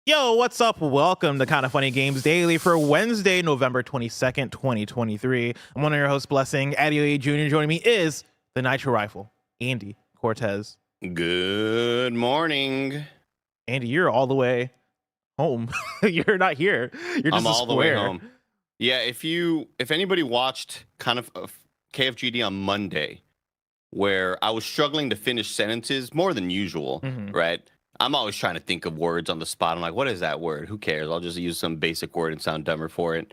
Yo, what's up? Welcome to Kind of Funny Games Daily for Wednesday, November 22nd, 2023. I'm one of your hosts, Blessing. Adio Jr. Joining me is the Nitro Rifle, Andy Cortez. Good morning. Andy, you're all the way home. You're not here. You're just I'm all a square. the way home. Yeah, if anybody watched kind of KFGD on Monday, where I was struggling to finish sentences more than usual, right? I'm always trying to think of words on the spot. I'm like, what is that word? Who cares? I'll just use some basic word and sound dumber for it.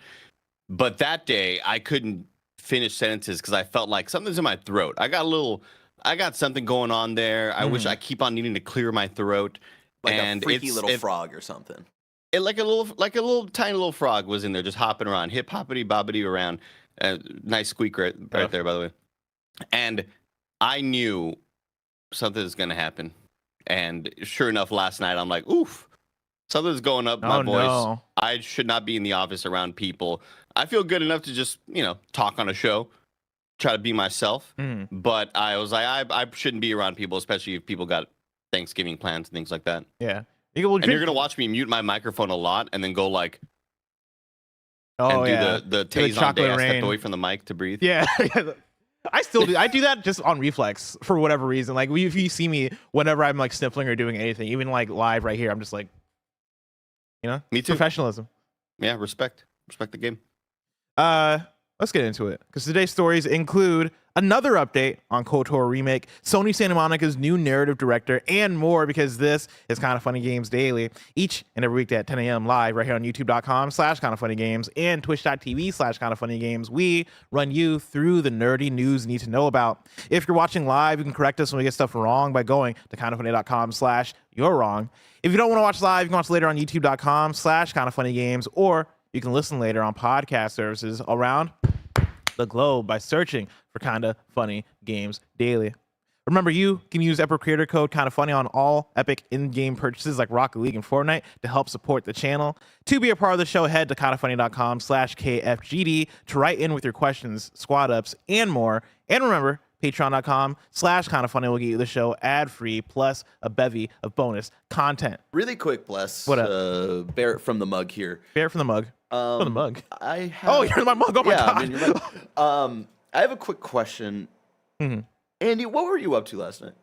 But that day, I couldn't finish sentences because I felt like something's in my throat. I got something going on there. I wish I keep on needing to clear my throat. Like and a freaky little frog or something. Like a little tiny little frog was in there just hopping around, hip hoppity bobbity around. Nice squeak right there, by the way. And I knew something was gonna happen. And sure enough, last night I'm like, oof, something's going up my voice. No. I should not be in the office around people. I feel good enough to just, talk on a show, try to be myself. But I was like, I shouldn't be around people, especially if people got Thanksgiving plans and things like that. Yeah. You're going to watch me mute my microphone a lot and then go like, and do the Tazon day. I stepped away from the mic to breathe. Yeah. I still do. I do that just on reflex for whatever reason. Like if you see me whenever I'm like sniffling or doing anything, even like live right here, I'm just like, me too. Professionalism. Yeah, respect the game. Let's get into it because today's stories include another update on KoTOR Remake, Sony Santa Monica's new narrative director, and more because this is Kind of Funny Games Daily. Each and every weekday at 10 a.m. live right here on youtube.com/kindoffunnygames and twitch.tv/kindoffunnygames. We run you through the nerdy news you need to know about. If you're watching live, you can correct us when we get stuff wrong by going to kindoffunny.com/you're wrong. If you don't want to watch live, you can watch later on youtube.com/kindoffunnygames, or you can listen later on podcast services around the globe by searching for Kinda Funny Games Daily. Remember, you can use Epic Creator Code Kinda Funny on all Epic in-game purchases like Rocket League and Fortnite to help support the channel. To be a part of the show, head to kindafunny.com/KFGD to write in with your questions, squad ups, and more. And remember, patreon.com/kindafunny will get you the show ad-free plus a bevy of bonus content. Really quick, Bless. What up? Barrett from the mug here. Barrett from the mug. From the mug. Oh, you're in my mug. Oh my god. I mean, I have a quick question. Andy, what were you up to last night?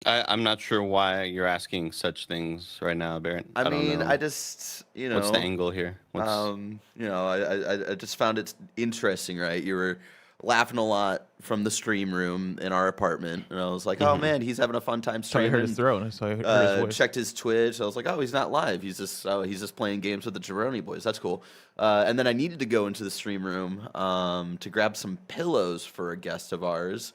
I'm not sure why you're asking such things right now, Barrett. I mean, don't know. I just, What's the angle here? I just found it interesting, right? You were laughing a lot from the stream room in our apartment, and I was like, oh man, he's having a fun time streaming. So I heard his throat. So I heard his voice. Checked his Twitch. I was like, oh, he's not live. He's just playing games with the Jabroni boys. That's cool. And then I needed to go into the stream room to grab some pillows for a guest of ours.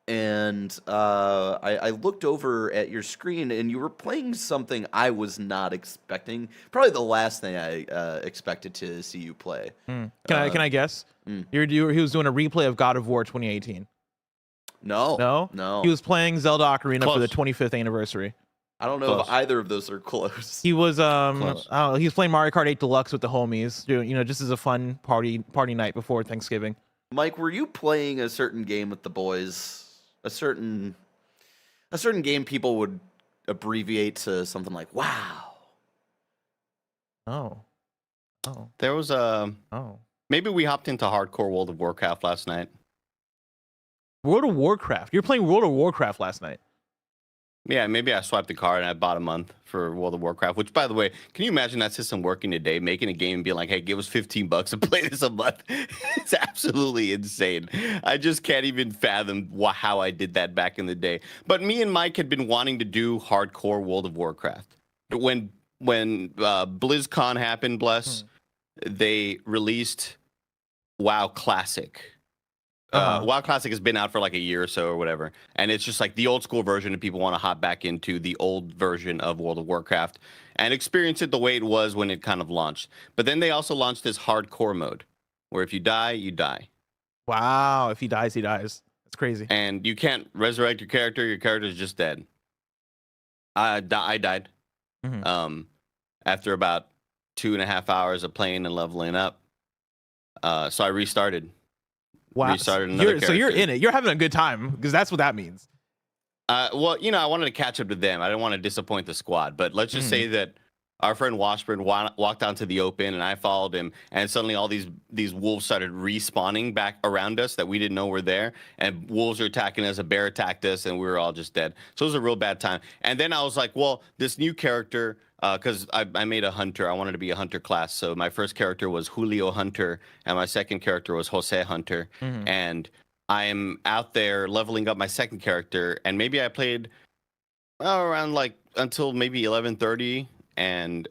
And I looked over at your screen, and you were playing something I was not expecting. Probably the last thing I expected to see you play. Can I guess? He was doing a replay of God of War 2018. No. He was playing Zelda Ocarina for the 25th anniversary. I don't know if either of those are close. He was he was playing Mario Kart 8 Deluxe with the homies, just as a fun party night before Thanksgiving. Mike, were you playing a certain game with the boys? A certain game people would abbreviate to something like "Wow." Oh. There was maybe we hopped into hardcore World of Warcraft last night. World of Warcraft. You're playing World of Warcraft last night. Yeah, maybe I swiped the card and I bought a month for World of Warcraft, which, by the way, can you imagine that system working today, making a game and being like, hey, give us $15 to play this a month? It's absolutely insane. I just can't even fathom how I did that back in the day. But me and Mike had been wanting to do hardcore World of Warcraft. When BlizzCon happened, they released WoW Classic. WoW Classic has been out for like a year or so or whatever, and it's just like the old school version, and people want to hop back into the old version of World of Warcraft and experience it the way it was when it kind of launched. But then they also launched this hardcore mode, where if you die, you die. Wow, if he dies, he dies. That's crazy. And you can't resurrect your character. Your character is just dead. I died after about 2.5 hours of playing and leveling up. So I restarted. Wow. Restarted another character. So you're in it. You're having a good time because that's what that means. Well, I wanted to catch up to them. I didn't want to disappoint the squad, but let's just say that our friend Washburn walked onto the open, and I followed him, and suddenly all these wolves started respawning back around us that we didn't know were there, and wolves are attacking us. A bear attacked us, and we were all just dead. So it was a real bad time. And then I was like, well, this new character, because I made a hunter. I wanted to be a hunter class, so my first character was Julio Hunter, and my second character was Jose Hunter, and I'm out there leveling up my second character, and maybe I played around like until maybe 11:30, and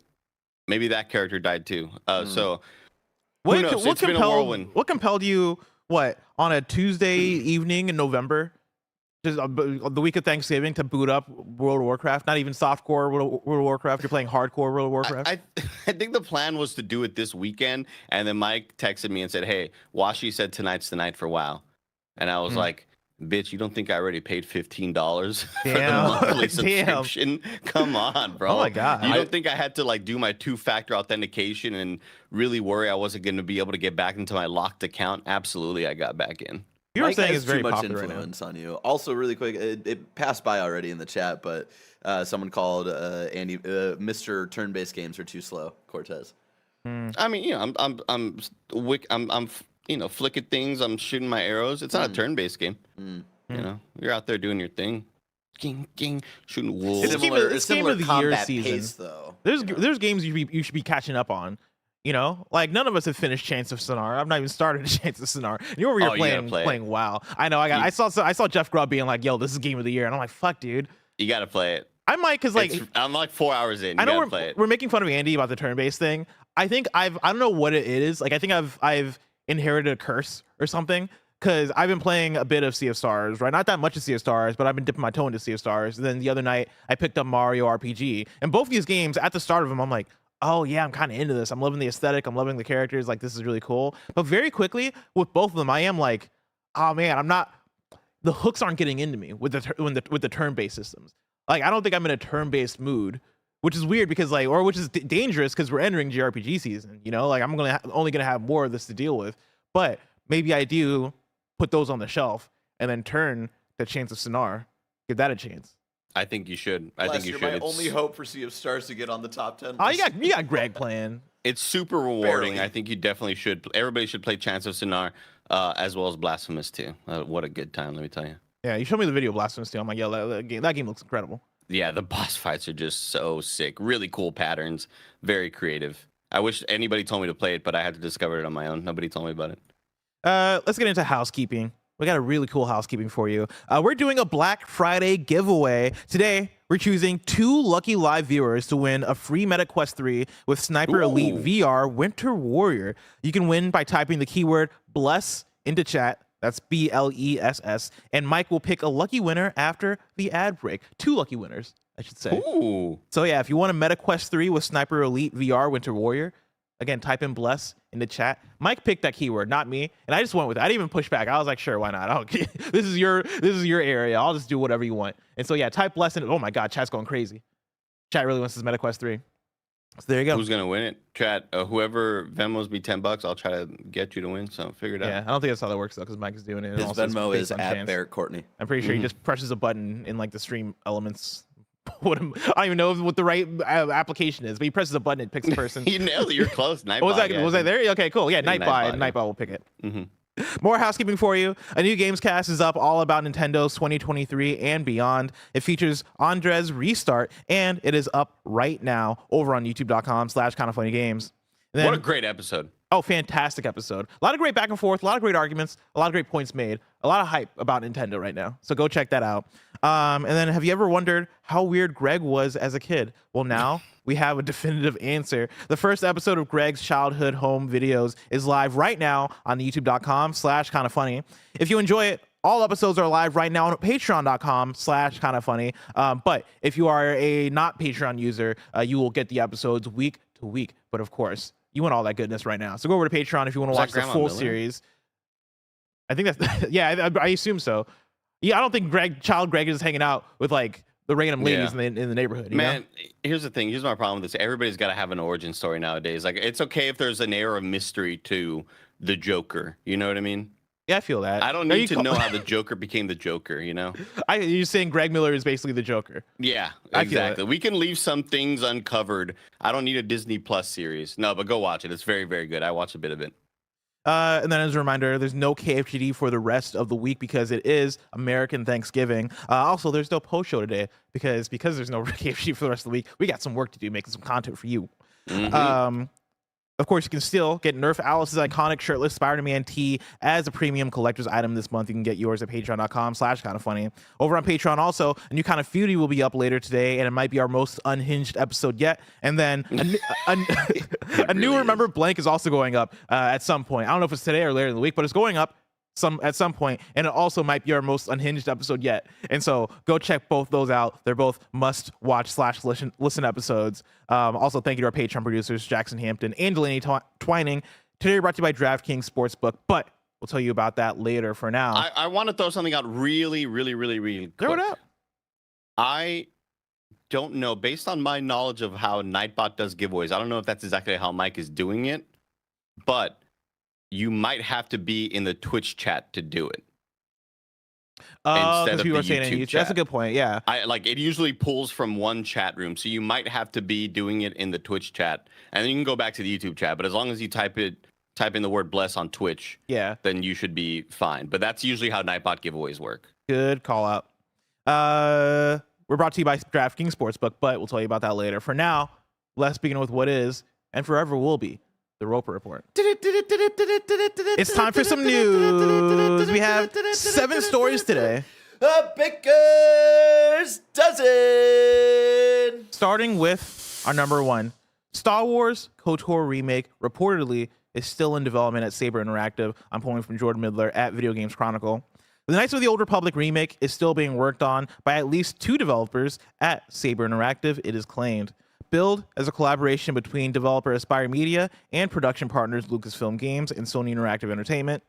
maybe that character died too. So who knows? It's been a whirlwind. What compelled you? What, on a Tuesday evening in November, just the week of Thanksgiving, to boot up World of Warcraft? Not even softcore World of Warcraft. You're playing hardcore World of Warcraft. I think the plan was to do it this weekend, and then Mike texted me and said, "Hey, Washi said tonight's the night for WoW," and I was like, bitch, you don't think I already paid $15 for the monthly subscription? Come on, bro. Oh my God. You don't think I had to like do my 2-factor authentication and really worry I wasn't going to be able to get back into my locked account? Absolutely, I got back in. You were Mike saying has it's very too much popular influence on you. Also, really quick, it passed by already in the chat, but someone called Andy, Mr. Turn-based games are too slow. Cortez. I mean, I'm flicking things. I'm shooting my arrows. It's not a turn-based game. You're out there doing your thing. Shooting wolves. It's game of the year season. Pace, though. There's games you should be catching up on. Like none of us have finished Chance of Sonar. I've not even started Chance of Sonar. And you're over here playing WoW. I know. I saw Jeff Grubb being like, "Yo, this is game of the year," and I'm like, "Fuck, dude." You gotta play it. I might, because like I'm like 4 hours in. I know we're making fun of Andy about the turn-based thing. I think I don't know what it is. Like I think I've inherited a curse or something, because I've been playing a bit of Sea of Stars, right? Not that much of Sea of Stars, but I've been dipping my toe into Sea of Stars. And then the other night I picked up Mario RPG, and both these games at the start of them, I'm like, oh yeah, I'm kind of into this. I'm loving the aesthetic. I'm loving the characters. Like, this is really cool. But very quickly with both of them, I am like, oh man, I'm not. The hooks aren't getting into me with the turn-based systems. Like, I don't think I'm in a turn-based mood, which is weird because which is dangerous because we're entering JRPG season. Like I'm only gonna have more of this to deal with. But maybe I do put those on the shelf and then turn to Chance of Sonar. Give that a chance. I think you should. I think you should. My only hope for Sea of Stars to get on the top 10. Oh, you got Greg playing. It's super rewarding. Barely. I think you definitely should. Everybody should play Chance of Sonar, as well as Blasphemous too. What a good time, let me tell you. Yeah, you showed me the video of Blasphemous too. I'm like, yo, that game looks incredible. Yeah, the boss fights are just so sick. Really cool patterns. Very creative. I wish anybody told me to play it, but I had to discover it on my own. Nobody told me about it. Let's get into housekeeping. We got a really cool housekeeping for you. We're doing a Black Friday giveaway. Today, we're choosing 2 lucky live viewers to win a free Meta Quest 3 with Sniper Elite VR Winter Warrior. You can win by typing the keyword BLESS into chat. That's BLESS. And Mike will pick a lucky winner after the ad break. 2 lucky winners, I should say. Ooh. So yeah, if you want a Meta Quest 3 with Sniper Elite VR Winter Warrior, again, type in BLESS in the chat. Mike picked that keyword, not me, and I just went with it. I didn't even push back. I was like, sure, why not? This is your area. I'll just do whatever you want. And so yeah, type BLESS in it. Oh my God, chat's going crazy. Chat really wants this Meta Quest 3. So there you go. Who's gonna win it? Chat. Whoever Venmos me $10, I'll try to get you to win. So figure it out. Yeah, I don't think that's how that works though, because Mike is doing it. His Venmo is at Barrett Courtney. I'm pretty sure he just presses a button in like the stream elements. I don't even know what the right application is, but he presses a button, it picks the person. You nailed it. You're close. Nightbot. Was I there? Okay, cool. Yeah, Nightbot will pick it. More housekeeping for you. A new Gamescast is up all about Nintendo's 2023 and beyond. It features AndresRestart, and it is up right now over on youtube.com/kindafunnygames. What a great episode. Oh, fantastic episode. A lot of great back and forth, a lot of great arguments, a lot of great points made, a lot of hype about Nintendo right now. So go check that out. And then have you ever wondered how weird Greg was as a kid? Well, now we have a definitive answer. The first episode of Greg's childhood home videos is live right now on youtube.com/kindafunny. If you enjoy it, all episodes are live right now on patreon.com/kindafunny. But if you are a not Patreon user, you will get the episodes week to week. But of course, you want all that goodness right now. So go over to Patreon if you want to watch the full series. I think that's, yeah, I assume so. Yeah, I don't think Child Greg is hanging out with like the random ladies in the neighborhood. Man, here's the thing. Here's my problem with this. Everybody's got to have an origin story nowadays. Like, it's okay if there's an air of mystery to the Joker. You know what I mean? Yeah, I feel that. I don't Are need you to ca- know how the Joker became the Joker, you know? You're saying Greg Miller is basically the Joker. Yeah, I feel exactly. it. We can leave some things uncovered. I don't need a Disney Plus series. No, but go watch it. It's very, very good. I watched a bit of it. And then as a reminder, there's no KFGD for the rest of the week because it is American Thanksgiving. Also, there's no post show today because there's no KFGD for the rest of the week. We got some work to do, making some content for you. Mhm. Of course, you can still get Nerf Alice's iconic shirtless Spider-Man tee as a premium collector's item this month. You can get yours at patreon.com/kindafunny. Over on Patreon also, a new Kind of Feudy will be up later today, and it might be our most unhinged episode yet. And then a new Remember Blank is also going up at some point. I don't know if it's today or later in the week, but it's going up at some point, and it also might be our most unhinged episode yet. And so go check both those out. They're both must watch / listen episodes. Also, thank you to our Patreon producers Jackson Hampton and Delaney Twining. Today brought to you by DraftKings Sportsbook, but we'll tell you about that later. For now, I want to throw something out really quick. throw it out. I don't know, based on my knowledge of how Nightbot does giveaways, I don't know if that's exactly how Mike is doing it, but you might have to be in the Twitch chat to do it. Instead of people the are saying YouTube That's chat. a good point. Yeah. It usually pulls from one chat room, so you might have to be doing it in the Twitch chat, and then you can go back to the YouTube chat. But as long as you type in the word bless on Twitch, Yeah. then you should be fine. But that's usually how Nightbot giveaways work. Good call out. We're brought to you by DraftKings Sportsbook, but we'll tell you about that later. For now, let's begin with what is and forever will be the Roper Report. It's time for some news. We have 7 stories today. A Baker's Dozen. Starting with our number 1. Star Wars KoTOR Remake reportedly is still in development at Saber Interactive. I'm pulling from Jordan Midler at Video Games Chronicle. The Knights of the Old Republic remake is still being worked on by at least 2 developers at Saber Interactive, it is claimed. Billed as a collaboration between developer Aspire Media and production partners Lucasfilm Games and Sony Interactive Entertainment.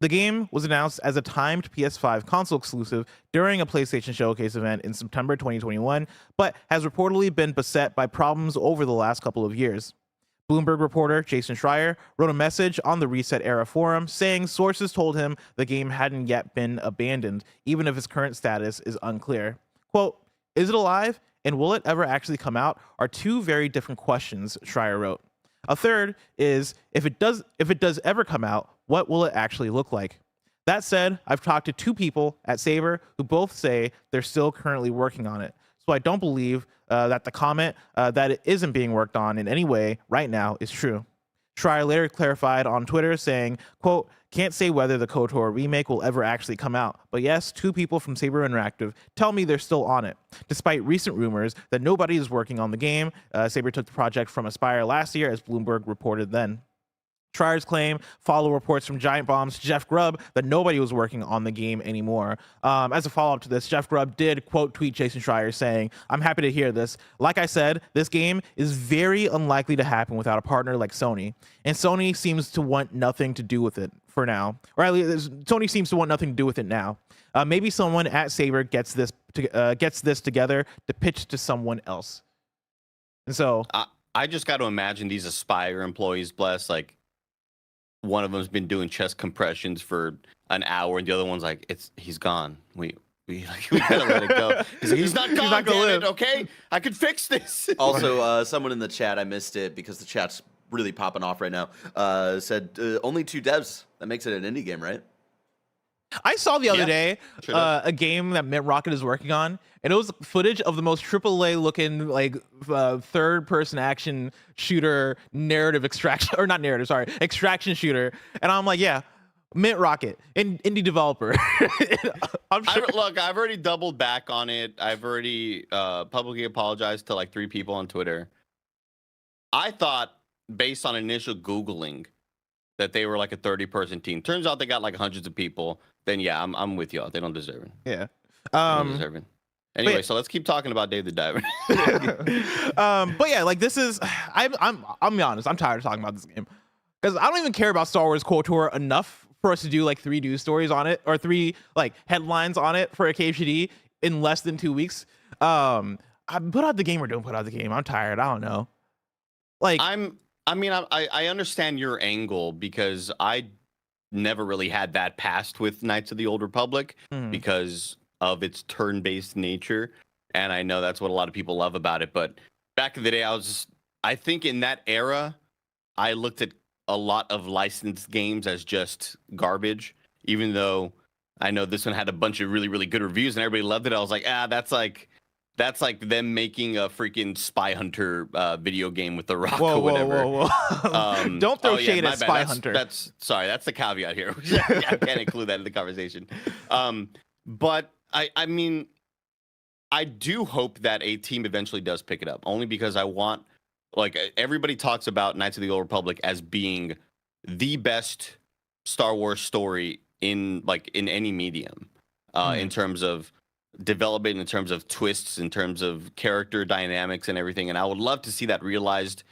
The game was announced as a timed PS5 console exclusive during a PlayStation Showcase event in September 2021, but has reportedly been beset by problems over the last couple of years. Bloomberg reporter Jason Schreier wrote a message on the Reset Era forum saying sources told him the game hadn't yet been abandoned, even if its current status is unclear. Quote, "Is it alive? And will it ever actually come out?" are 2 very different questions, Schreier wrote. A third is, if it does ever come out, what will it actually look like? That said, I've talked to 2 people at Saber who both say they're still currently working on it. So I don't believe that the comment that it isn't being worked on in any way right now is true. Schreier later clarified on Twitter saying, quote, "Can't say whether the KoTOR remake will ever actually come out, but yes, 2 people from Saber Interactive tell me they're still on it. Despite recent rumors that nobody is working on the game, Saber took the project from Aspire last year, as Bloomberg reported then." Schreier's claim follow reports from Giant Bomb's Jeff Grubb that nobody was working on the game anymore. As a follow-up to this, Jeff Grubb did quote tweet Jason Schreier saying, "I'm happy to hear this. Like I said, this game is very unlikely to happen without a partner like Sony. And Sony seems to want nothing to do with it for now. Or at least Sony seems to want nothing to do with it now. Maybe someone at Saber gets this together to pitch to someone else." And so I just got to imagine these Aspire employees, bless, like, one of them's been doing chest compressions for an hour, and the other one's like, he's gone. We gotta let it go. He's not gone. He's not gonna live. Okay, I could fix this. Also, someone in the chat, I missed it because the chat's really popping off right now, said only 2 devs. That makes it an indie game, right? I saw the other day sure does. a game that Mint Rocket is working on, and it was footage of the most AAA looking like third person action shooter extraction shooter, and I'm like, yeah, Mint Rocket, indie developer. I'm sure. Look, I've already doubled back on it. I've already publicly apologized to like 3 people on Twitter. I thought, based on initial Googling, that they were like a 30-person team. Turns out they got like hundreds of people. Then yeah, I'm with y'all. They don't deserve it. Yeah. They don't deserve it. Anyway, so let's keep talking about Dave the Diver. But yeah, like this is, I'm be honest, I'm tired of talking about this game because I don't even care about Star Wars KoTOR enough for us to do like 3 news stories on it or 3 like headlines on it for a KFGD in less than 2 weeks. I put out the game or don't put out the game. I'm tired. I don't know. Like I understand your angle because I never really had that past with Knights of the Old Republic Mhm. because of its turn-based nature. And I know that's what a lot of people love about it. But back in the day, I think in that era, I looked at a lot of licensed games as just garbage, even though I know this one had a bunch of really, really good reviews and everybody loved it. I was like, that's like them making a freaking Spy Hunter video game with The Rock Whoa, or whoa, whatever. whoa, whoa! Don't throw shade my at bad. Spy Hunter. That's sorry. That's the caveat here. I can't include that in the conversation. But I mean, I do hope that a team eventually does pick it up, only because I want, like, everybody talks about Knights of the Old Republic as being the best Star Wars story in any medium, in terms of development, in terms of twists, in terms of character dynamics and everything. And I would love to see that realized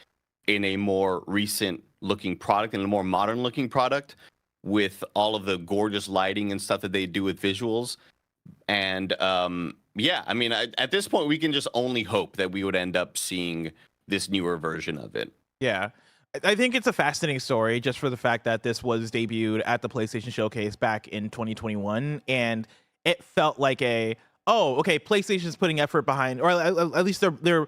in a more recent looking product and a more modern looking product with all of the gorgeous lighting and stuff that they do with visuals. And yeah, I mean, at this point, we can just only hope that we would end up seeing this newer version of it. Yeah. I think it's a fascinating story just for the fact that this was debuted at the PlayStation Showcase back in 2021, and it felt like okay, PlayStation's putting effort behind, or at least they're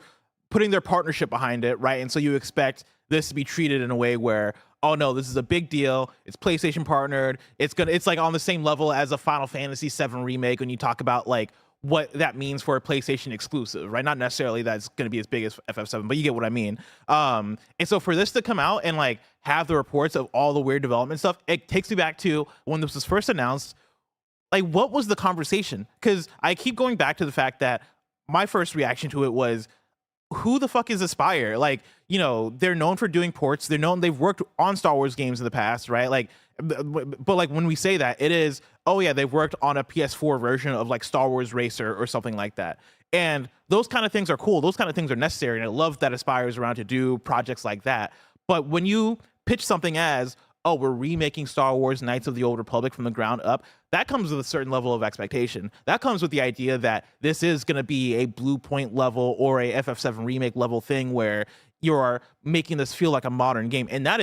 putting their partnership behind it, right? And so you expect this to be treated in a way where, oh no, this is a big deal. It's PlayStation partnered. It's like on the same level as a Final Fantasy VII remake when you talk about like what that means for a PlayStation exclusive, right? Not necessarily that it's going to be as big as FF7, but you get what I mean. And so for this to come out and like have the reports of all the weird development stuff, it takes me back to when this was first announced. Like, what was the conversation? Because I keep going back to the fact that my first reaction to it was, who the fuck is Aspire? Like, they're known for doing ports. They've worked on Star Wars games in the past, right? Like, but like when we say that, it is, oh yeah, they've worked on a PS4 version of like Star Wars Racer or something like that. And those kind of things are cool. Those kind of things are necessary. And I love that Aspire is around to do projects like that. But when you pitch something as, oh, we're remaking Star Wars Knights of the Old Republic from the ground up, that comes with a certain level of expectation. That comes with the idea that this is going to be a Blue Point level or a FF7 remake level thing where you're making this feel like a modern game. And that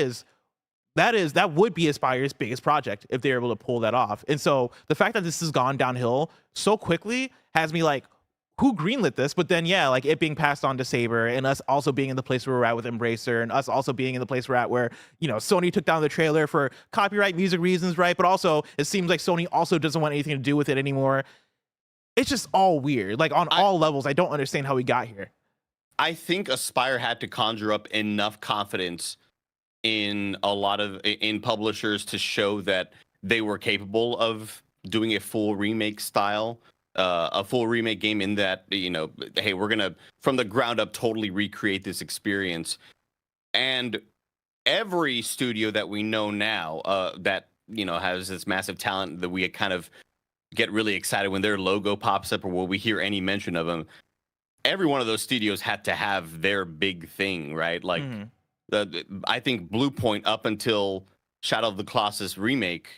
would be Aspire's biggest project if they're able to pull that off. And so the fact that this has gone downhill so quickly has me like, who greenlit this? But then, yeah, like it being passed on to Saber and us also being in the place where we're at with Embracer and us also being in the place we're at where, Sony took down the trailer for copyright music reasons, right? But also it seems like Sony also doesn't want anything to do with it anymore. It's just all weird. Like on all levels, I don't understand how we got here. I think Aspire had to conjure up enough confidence in in publishers to show that they were capable of doing a full remake style, a full remake game, in that, hey, we're gonna from the ground up totally recreate this experience. And every studio that we know now that has this massive talent that we kind of get really excited when their logo pops up or when we hear any mention of them, every one of those studios had to have their big thing, right? Like I think Blue Point, up until Shadow of the Colossus remake,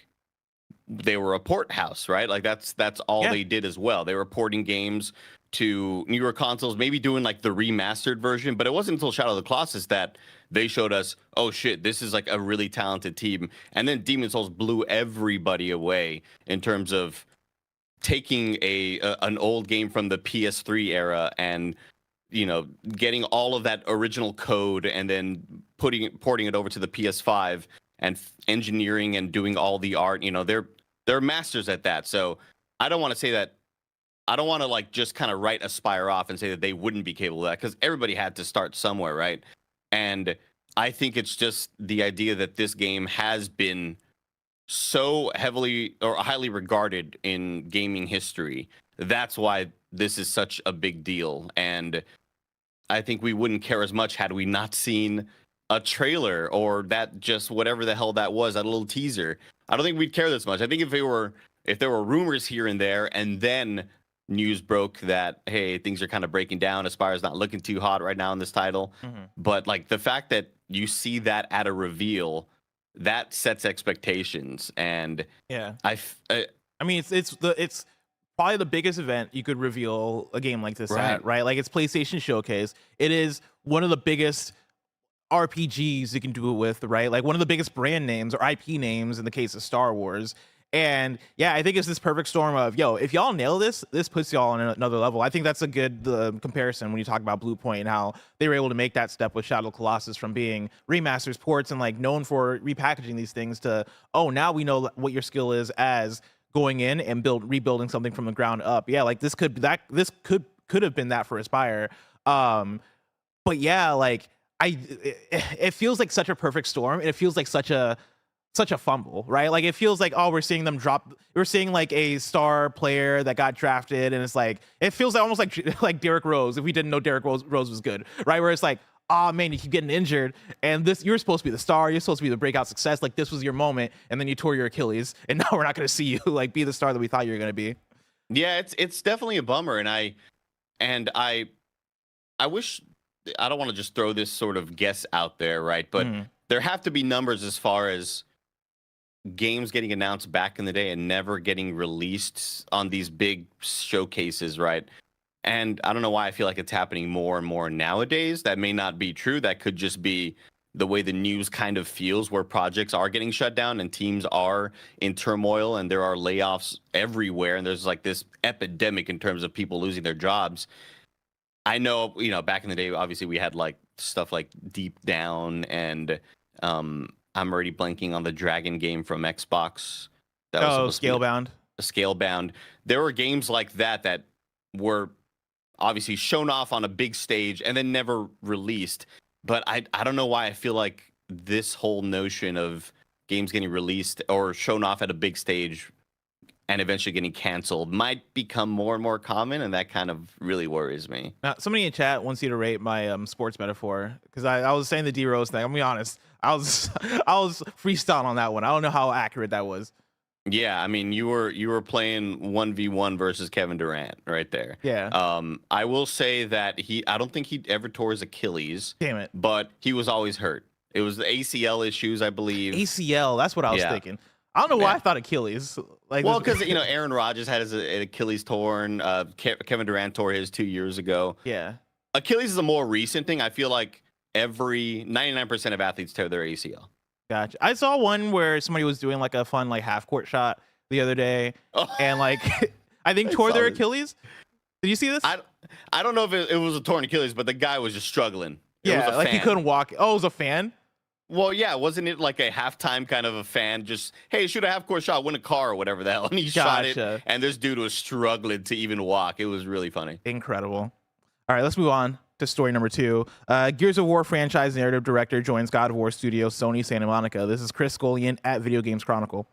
they were a port house, right? Like that's all they did as well. They were porting games to newer consoles, maybe doing like the remastered version, but it wasn't until Shadow of the Colossus that they showed us, oh shit, this is like a really talented team. And then Demon's Souls blew everybody away in terms of taking an old game from the PS3 era and getting all of that original code and then porting it over to the PS5 and engineering and doing all the art. They're masters at that. So I don't want to say that. I don't want to like just kind of write Aspire off and say that they wouldn't be capable of that, because everybody had to start somewhere, right? And I think it's just the idea that this game has been so heavily or highly regarded in gaming history. That's why this is such a big deal. And I think we wouldn't care as much had we not seen a trailer or that, just whatever the hell that was, that little teaser. I don't think we'd care this much. I think if there were rumors here and there, and then news broke that, hey, things are kind of breaking down, Aspire's not looking too hot right now in this title. But like the fact that you see that at a reveal, that sets expectations. And Yeah. I mean, it's probably the biggest event you could reveal a game like this at, right? Like it's PlayStation Showcase. It is one of the biggest RPGs you can do it with, right? Like one of the biggest brand names or IP names in the case of Star Wars. And yeah, I think it's this perfect storm of, yo, if y'all nail this, this puts y'all on another level. I think that's a good comparison when you talk about Blue Point and how they were able to make that step with Shadow of the Colossus from being remasters, ports, and like known for repackaging these things to, oh, now we know what your skill is as going in and rebuilding something from the ground up. Yeah, like this could have been that for Aspire. But yeah, like it feels like such a perfect storm, and it feels like such a fumble, right? Like it feels like, oh, we're seeing them drop. We're seeing like a star player that got drafted, and it's like it feels like almost like Derrick Rose if we didn't know Derrick Rose was good, right? Where it's like, oh man, you keep getting injured, and you're supposed to be the star, you're supposed to be the breakout success. Like this was your moment, and then you tore your Achilles, and now we're not going to see you like be the star that we thought you were going to be. Yeah, it's definitely a bummer, and I wish. I don't want to just throw this sort of guess out there, right? But there have to be numbers as far as games getting announced back in the day and never getting released on these big showcases, right? And I don't know why I feel like it's happening more and more nowadays. That may not be true. That could just be the way the news kind of feels, where projects are getting shut down and teams are in turmoil and there are layoffs everywhere. And there's like this epidemic in terms of people losing their jobs. I know, back in the day, obviously we had like stuff like Deep Down and I'm already blanking on the Dragon game from Xbox. That was Scalebound. Scalebound. There were games like that were obviously shown off on a big stage and then never released. But I don't know why I feel like this whole notion of games getting released or shown off at a big stage and eventually getting canceled might become more and more common, and that kind of really worries me. Now, somebody in chat wants you to rate my sports metaphor, because I was saying the D Rose thing. I'm gonna be honest, I was freestyling on that one. I don't know how accurate that was. Yeah, I mean, you were playing 1v1 versus Kevin Durant right there. Yeah. I will say that I don't think he ever tore his Achilles. Damn it. But he was always hurt. It was the ACL issues, I believe. ACL, that's what I was thinking. I don't know why I thought Achilles. Like, well, because Aaron Rodgers had his Achilles torn. Kevin Durant tore his 2 years ago. Yeah. Achilles is a more recent thing. I feel like 99% of athletes tear their ACL. Gotcha. I saw one where somebody was doing like a fun like half court shot the other day, and like I think tore their Achilles. Did you see this? I don't know if it was a torn Achilles, but the guy was just struggling. Yeah, like he couldn't walk. Oh, it was a fan. Well, yeah, wasn't it like a halftime kind of a fan? Just, hey, shoot a half-court shot, win a car or whatever the hell. And he shot it, and this dude was struggling to even walk. It was really funny. Incredible. All right, let's move on to story number 2. Gears of War franchise narrative director joins God of War studio Sony Santa Monica. This is Chris Scullion at Video Games Chronicle.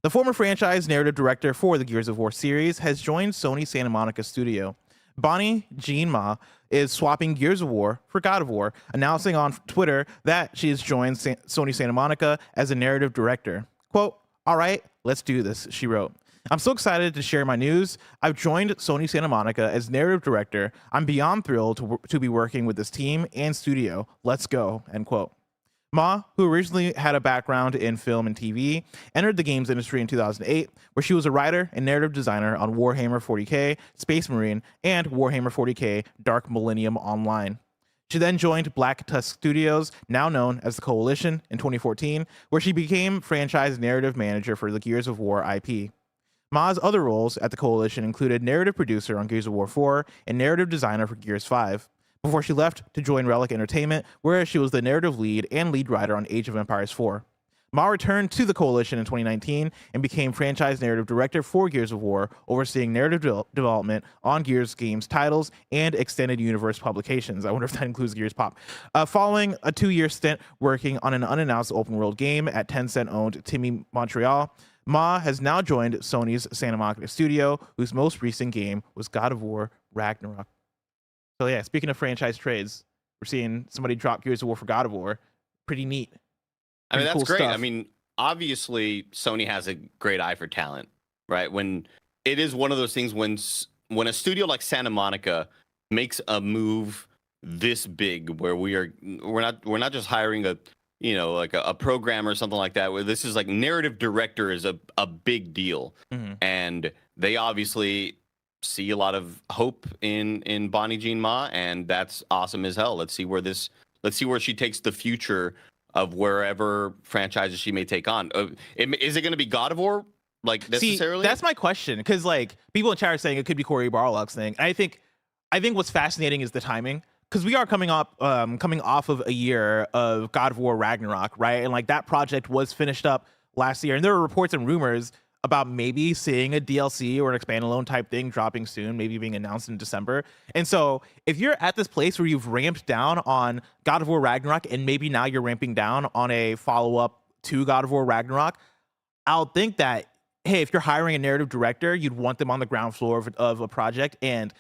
The former franchise narrative director for the Gears of War series has joined Sony Santa Monica studio. Bonnie Jean Ma is swapping Gears of War for God of War, announcing on Twitter that she has joined Sony Santa Monica as a narrative director. Quote, "All right, let's do this," she wrote. "I'm so excited to share my news. I've joined Sony Santa Monica as narrative director. I'm beyond thrilled to be working with this team and studio. Let's go," end quote. Ma, who originally had a background in film and TV, entered the games industry in 2008, where she was a writer and narrative designer on Warhammer 40k, Space Marine, and Warhammer 40k Dark Millennium Online. She then joined Black Tusk Studios, now known as the Coalition, in 2014, where she became franchise narrative manager for the Gears of War IP. Ma's other roles at the Coalition included narrative producer on Gears of War 4 and narrative designer for Gears 5, before she left to join Relic Entertainment, where she was the narrative lead and lead writer on Age of Empires 4. Ma returned to the Coalition in 2019 and became franchise narrative director for Gears of War, overseeing narrative development on Gears games titles and extended universe publications. I wonder if that includes Gears Pop. Following a 2-year stint working on an unannounced open-world game at Tencent-owned Timmy Montreal, Ma has now joined Sony's Santa Monica studio, whose most recent game was God of War Ragnarok. So yeah, speaking of franchise trades, we're seeing somebody drop Gears of War for God of War. Pretty neat. I mean, that's cool great. stuff. I mean, obviously, Sony has a great eye for talent, right? When it is one of those things when a studio like Santa Monica makes a move this big, where we're not just hiring a programmer or something like that. Where this is like narrative director is a big deal, and they obviously see a lot of hope in Bonnie Jean Ma, and that's awesome as hell. Let's see where this let's see where she takes the future of wherever franchises she may take on. Is it going to be God of War? Like necessarily? See, that's my question, because like people in chat are saying it could be Cory Barlog's thing. And I think what's fascinating is the timing, because we are coming off of a year of God of War Ragnarok, right? And like that project was finished up last year, and there were reports and rumors about maybe seeing a DLC or an expand-alone type thing dropping soon, maybe being announced in December. And so if you're at this place where you've ramped down on God of War Ragnarok, and maybe now you're ramping down on a follow-up to God of War Ragnarok, I'll think that, hey, if you're hiring a narrative director, you'd want them on the ground floor of a project, and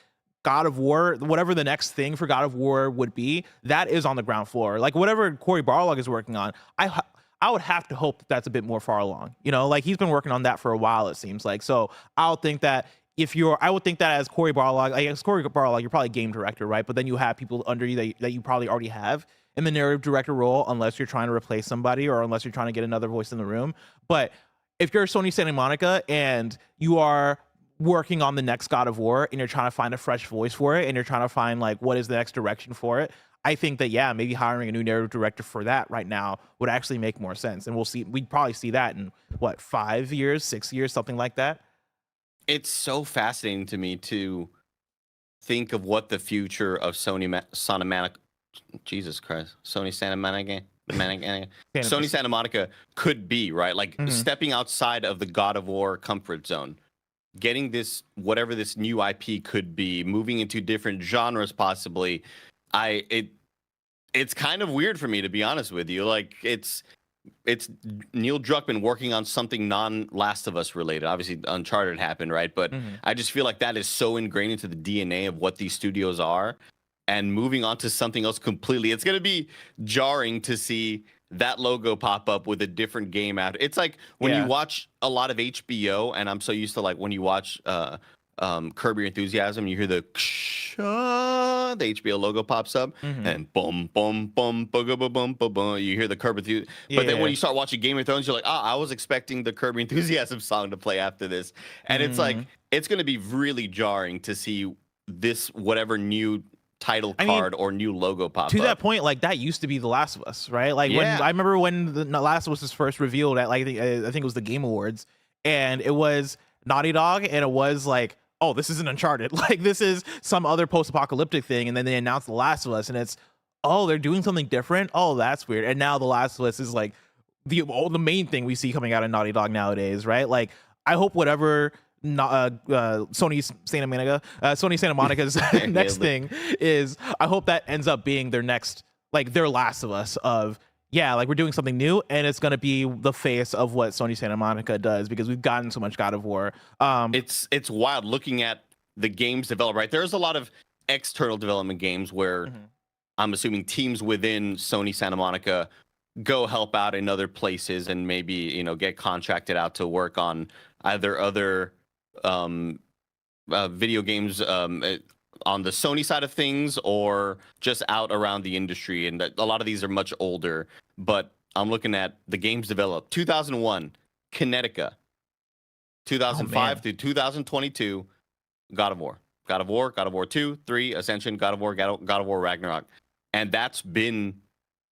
God of War, whatever the next thing for God of War would be, that is on the ground floor. Like whatever Cory Barlog is working on, I would have to hope that that's a bit more far along. You know, like he's been working on that for a while, it seems like. So I would think that I would think that as Cory Barlog, I guess Cory Barlog, you're probably game director, right? But then you have people under you that you probably already have in the narrative director role, unless you're trying to replace somebody or unless you're trying to get another voice in the room. But if you're Sony Santa Monica and you are working on the next God of War and you're trying to find a fresh voice for it and you're trying to find like what is the next direction for it, I think that, yeah, maybe hiring a new narrative director for that right now would actually make more sense. And we'd probably see that in what, 5 years, 6 years, something like that. It's so fascinating to me to think of what the future of Santa Monica, Jesus Christ, Sony Santa Monica, Sony Santa Monica could be, right? Like stepping outside of the God of War comfort zone, getting this, whatever this new IP could be, moving into different genres possibly. It's kind of weird for me, to be honest with you. Like it's Neil Druckmann working on something non-Last of Us related. Obviously Uncharted happened, right? But I just feel like that is so ingrained into the DNA of what these studios are, and moving on to something else completely. It's going to be jarring to see that logo pop up with a different game out. It's like when you watch a lot of HBO, and I'm so used to like when you watch Curb Your Enthusiasm, you hear the HBO logo pops up, and boom, boom, boom, boom, boom, boom, boom, boom. You hear the Curb Enthusiasm. But then when you start watching Game of Thrones, you're like, I was expecting the Curb Your Enthusiasm song to play after this. And it's like, it's going to be really jarring to see this, whatever new title card or new logo pop up. To that point, like that used to be The Last of Us, right? Like when I remember when The Last of Us was first revealed at like I think it was the Game Awards, and it was Naughty Dog, and it was like, oh, this isn't Uncharted. Like this is some other post-apocalyptic thing, and then they announced The Last of Us, and it's, oh, they're doing something different. Oh, that's weird. And now The Last of Us is like the main thing we see coming out of Naughty Dog nowadays, right? Like I hope whatever Sony Santa Monica's next thing is, I hope that ends up being their next, like their Last of Us of, yeah, like we're doing something new, and it's going to be the face of what Sony Santa Monica does, because we've gotten so much God of War. It's wild looking at the games developed, right? There's a lot of external development games where I'm assuming teams within Sony Santa Monica go help out in other places and maybe, you know, get contracted out to work on either other video games on the Sony side of things, or just out around the industry. And a lot of these are much older, but I'm looking at the games developed 2001 Kinetica, 2005 through 2022 God of War, God of War 2, 3 Ascension, God of War Ragnarok. And that's been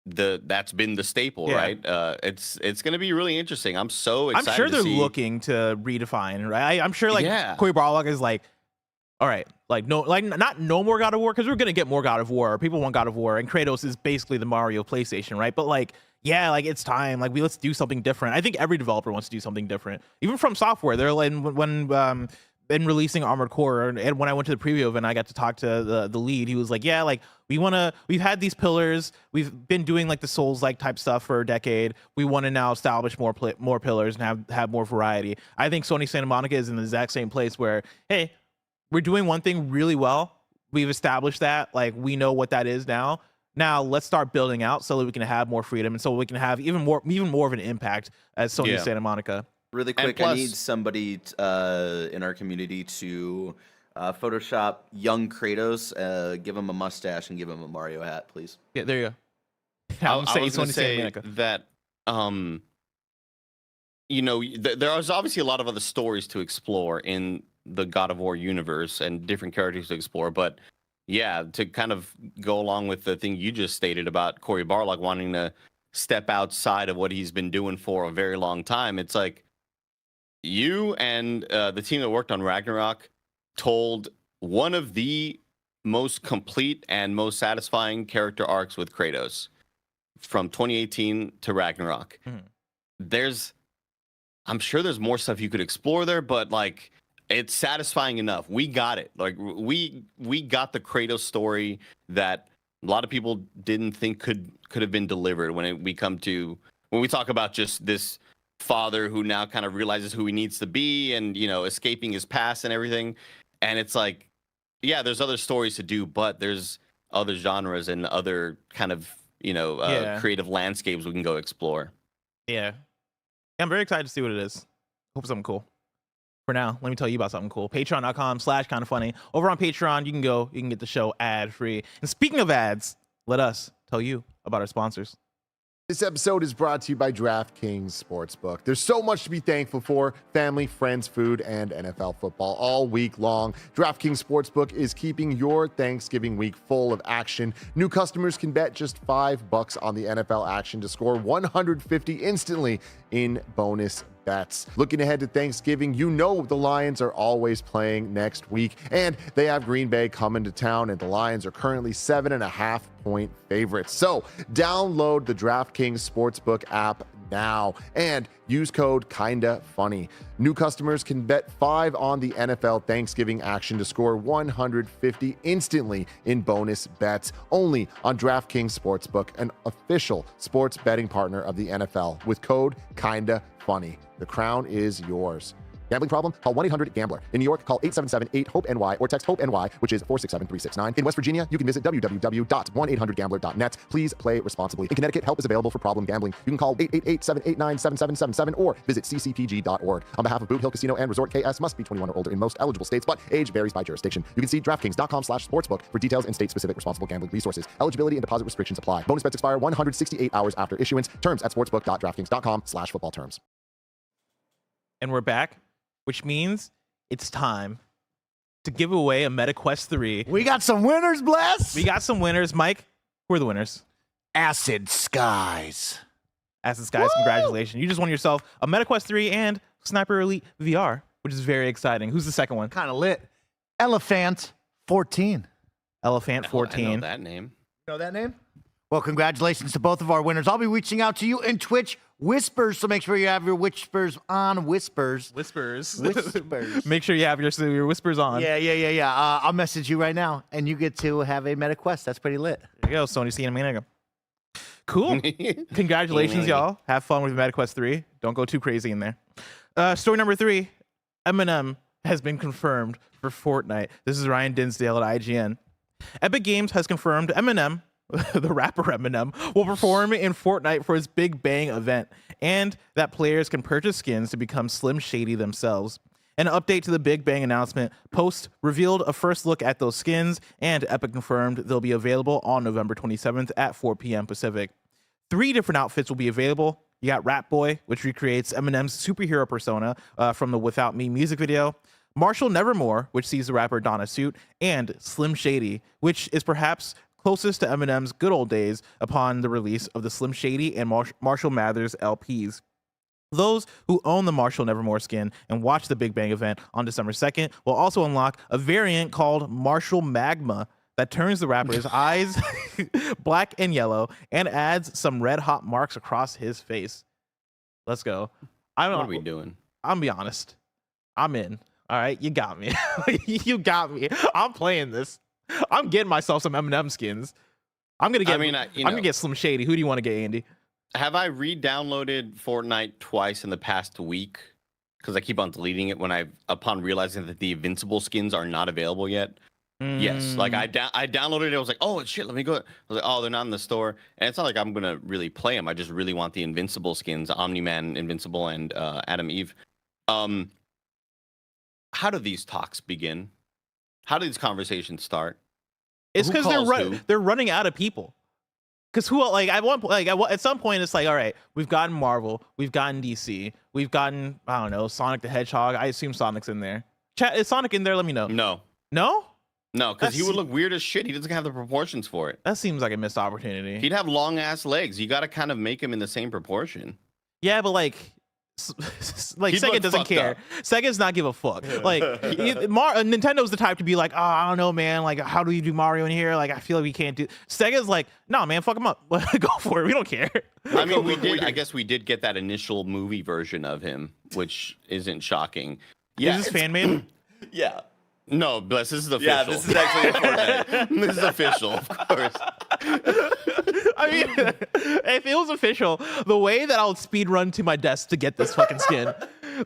the staple, right? It's going to be really interesting. I'm so excited. I'm sure they're looking to redefine, right? I'm sure like Cory Barlog is like, all right, like not no more God of War, because we're gonna get more God of War. People want God of War, and Kratos is basically the Mario PlayStation, right? But like, yeah, like it's time. Like let's do something different. I think every developer wants to do something different. Even From Software, they're like when been releasing Armored Core, and when I went to the preview event, I got to talk to the lead. He was like, yeah, like we've had these pillars, we've been doing like the Souls like type stuff for a decade, we want to now establish more pillars and have more variety. I think Sony Santa Monica is in the exact same place where, hey, we're doing one thing really well, we've established that, like we know what that is now let's start building out so that we can have more freedom, and so we can have even more of an impact as Sony Santa Monica. Really quick, plus, I need somebody in our community to Photoshop young Kratos, give him a mustache, and give him a Mario hat, please. Yeah, there you go. I was going to say that, you know, there is obviously a lot of other stories to explore in the God of War universe and different characters to explore, but yeah, to kind of go along with the thing you just stated about Cory Barlog wanting to step outside of what he's been doing for a very long time. It's like you and the team that worked on Ragnarok told one of the most complete and most satisfying character arcs with Kratos from 2018 to Ragnarok. I'm sure there's more stuff you could explore there, but like it's satisfying enough. We got it. Like we got the Kratos story that a lot of people didn't think could have been delivered when we talk about just this father who now kind of realizes who he needs to be and, you know, escaping his past and everything. And it's like, yeah, there's other stories to do, but there's other genres and other kind of, you know, creative landscapes we can go explore. Yeah. I'm very excited to see what it is. Hope something cool. For now, let me tell you about something cool. Patreon.com/kindafunny. Over on Patreon, you can get the show ad free. And speaking of ads, let us tell you about our sponsors. This episode is brought to you by DraftKings Sportsbook. There's so much to be thankful for: family, friends, food, and NFL football all week long. DraftKings Sportsbook is keeping your Thanksgiving week full of action. New customers can bet just $5 on the NFL action to score $150 instantly in bonus bets. Looking ahead to Thanksgiving, you know the Lions are always playing next week, and they have Green Bay coming to town, and the Lions are currently 7.5-point favorites. So download the DraftKings Sportsbook app now and use code KINDAFUNNY. New customers can bet $5 on the NFL Thanksgiving action to score $150 instantly in bonus bets, only on DraftKings Sportsbook, an official sports betting partner of the NFL, with code KINDAFUNNY. The crown is yours. Gambling problem? Call 1-800-GAMBLER. In New York, call 877-8-HOPE-NY or text HOPE-NY, which is 467-369. In West Virginia, you can visit www.1800gambler.net. Please play responsibly. In Connecticut, help is available for problem gambling. You can call 888-789-7777 or visit ccpg.org. On behalf of Boot Hill Casino and Resort, KS must be 21 or older in most eligible states, but age varies by jurisdiction. You can see DraftKings.com/sportsbook for details and state-specific responsible gambling resources. Eligibility and deposit restrictions apply. Bonus bets expire 168 hours after issuance. Terms at sportsbook.draftkings.com/football terms. And we're back, which means it's time to give away a MetaQuest 3. We got some winners, Bless. We got some winners. Mike, who are the winners? Acid Skies. Acid Skies, congratulations. You just won yourself a MetaQuest 3 and Sniper Elite VR, which is very exciting. Who's the second one? Kind of lit. Elephant 14. Elephant 14. I know that name. You know that name? Well, congratulations to both of our winners. I'll be reaching out to you in Twitch Whispers, so make sure you have your whispers on. Whispers. Make sure you have your whispers on. Yeah. I'll message you right now, and you get to have a MetaQuest. That's pretty lit. There you go, Sony Santa Monica. Cool. Congratulations, y'all. Have fun with MetaQuest 3. Don't go too crazy in there. Story number 3. Eminem has been confirmed for Fortnite. This is Ryan Dinsdale at IGN. Epic Games has confirmed Eminem, the rapper Eminem, will perform in Fortnite for his Big Bang event, and that players can purchase skins to become Slim Shady themselves. An update to the Big Bang announcement post revealed a first look at those skins, and Epic confirmed they'll be available on November 27th at 4 p.m. Pacific. 3 different outfits will be available. You got Rat Boy, which recreates Eminem's superhero persona from the Without Me music video. Marshall Nevermore, which sees the rapper don a suit, and Slim Shady, which is perhaps closest to Eminem's good old days upon the release of the Slim Shady and Marshall Mathers LPs. Those who own the Marshall Nevermore skin and watch the Big Bang event on December 2nd will also unlock a variant called Marshall Magma that turns the rapper's eyes black and yellow and adds some red hot marks across his face. Let's go. What are we doing? I'm gonna be honest. I'm in. All right, you got me. You got me. I'm playing this. I'm getting myself some Eminem skins. I'm gonna get Slim Shady. Who do you want to get, Andy? Have I re-downloaded Fortnite twice in the past week? Because I keep on deleting it upon realizing that the Invincible skins are not available yet. Yes, like I downloaded it. I was like, oh shit, let me go. I was like, oh, they're not in the store, and it's not like I'm gonna really play them. I just really want the Invincible skins, Omni-Man, Invincible, and Adam Eve. How do these talks begin? How do these conversations start? It's because they're running out of people. Because at some point it's like, all right, we've gotten Marvel, we've gotten DC, we've gotten, I don't know, Sonic the Hedgehog. I assume Sonic's in there. Chat, is Sonic in there? Let me know. No. No? No, because he That's- would look weird as shit. He doesn't have the proportions for it. That seems like a missed opportunity. He'd have long ass legs. You got to kind of make him in the same proportion. Yeah, but like He'd Sega look doesn't fucked care. up. Sega's not give a fuck. Like Nintendo's the type to be like, oh, I don't know, man. Like, how do you do Mario in here? Like, I feel like we can't do. Sega's like, no, man, fuck him up. Go for it. We don't care. I mean, we did. I guess we did get that initial movie version of him, which isn't shocking. Yeah, Is this fan made? Yeah. no, Bless. This is official. Yeah, this is actually a Fortnite. This is official, of course. I mean, if it was official, the way that I'll speed run to my desk to get this fucking skin,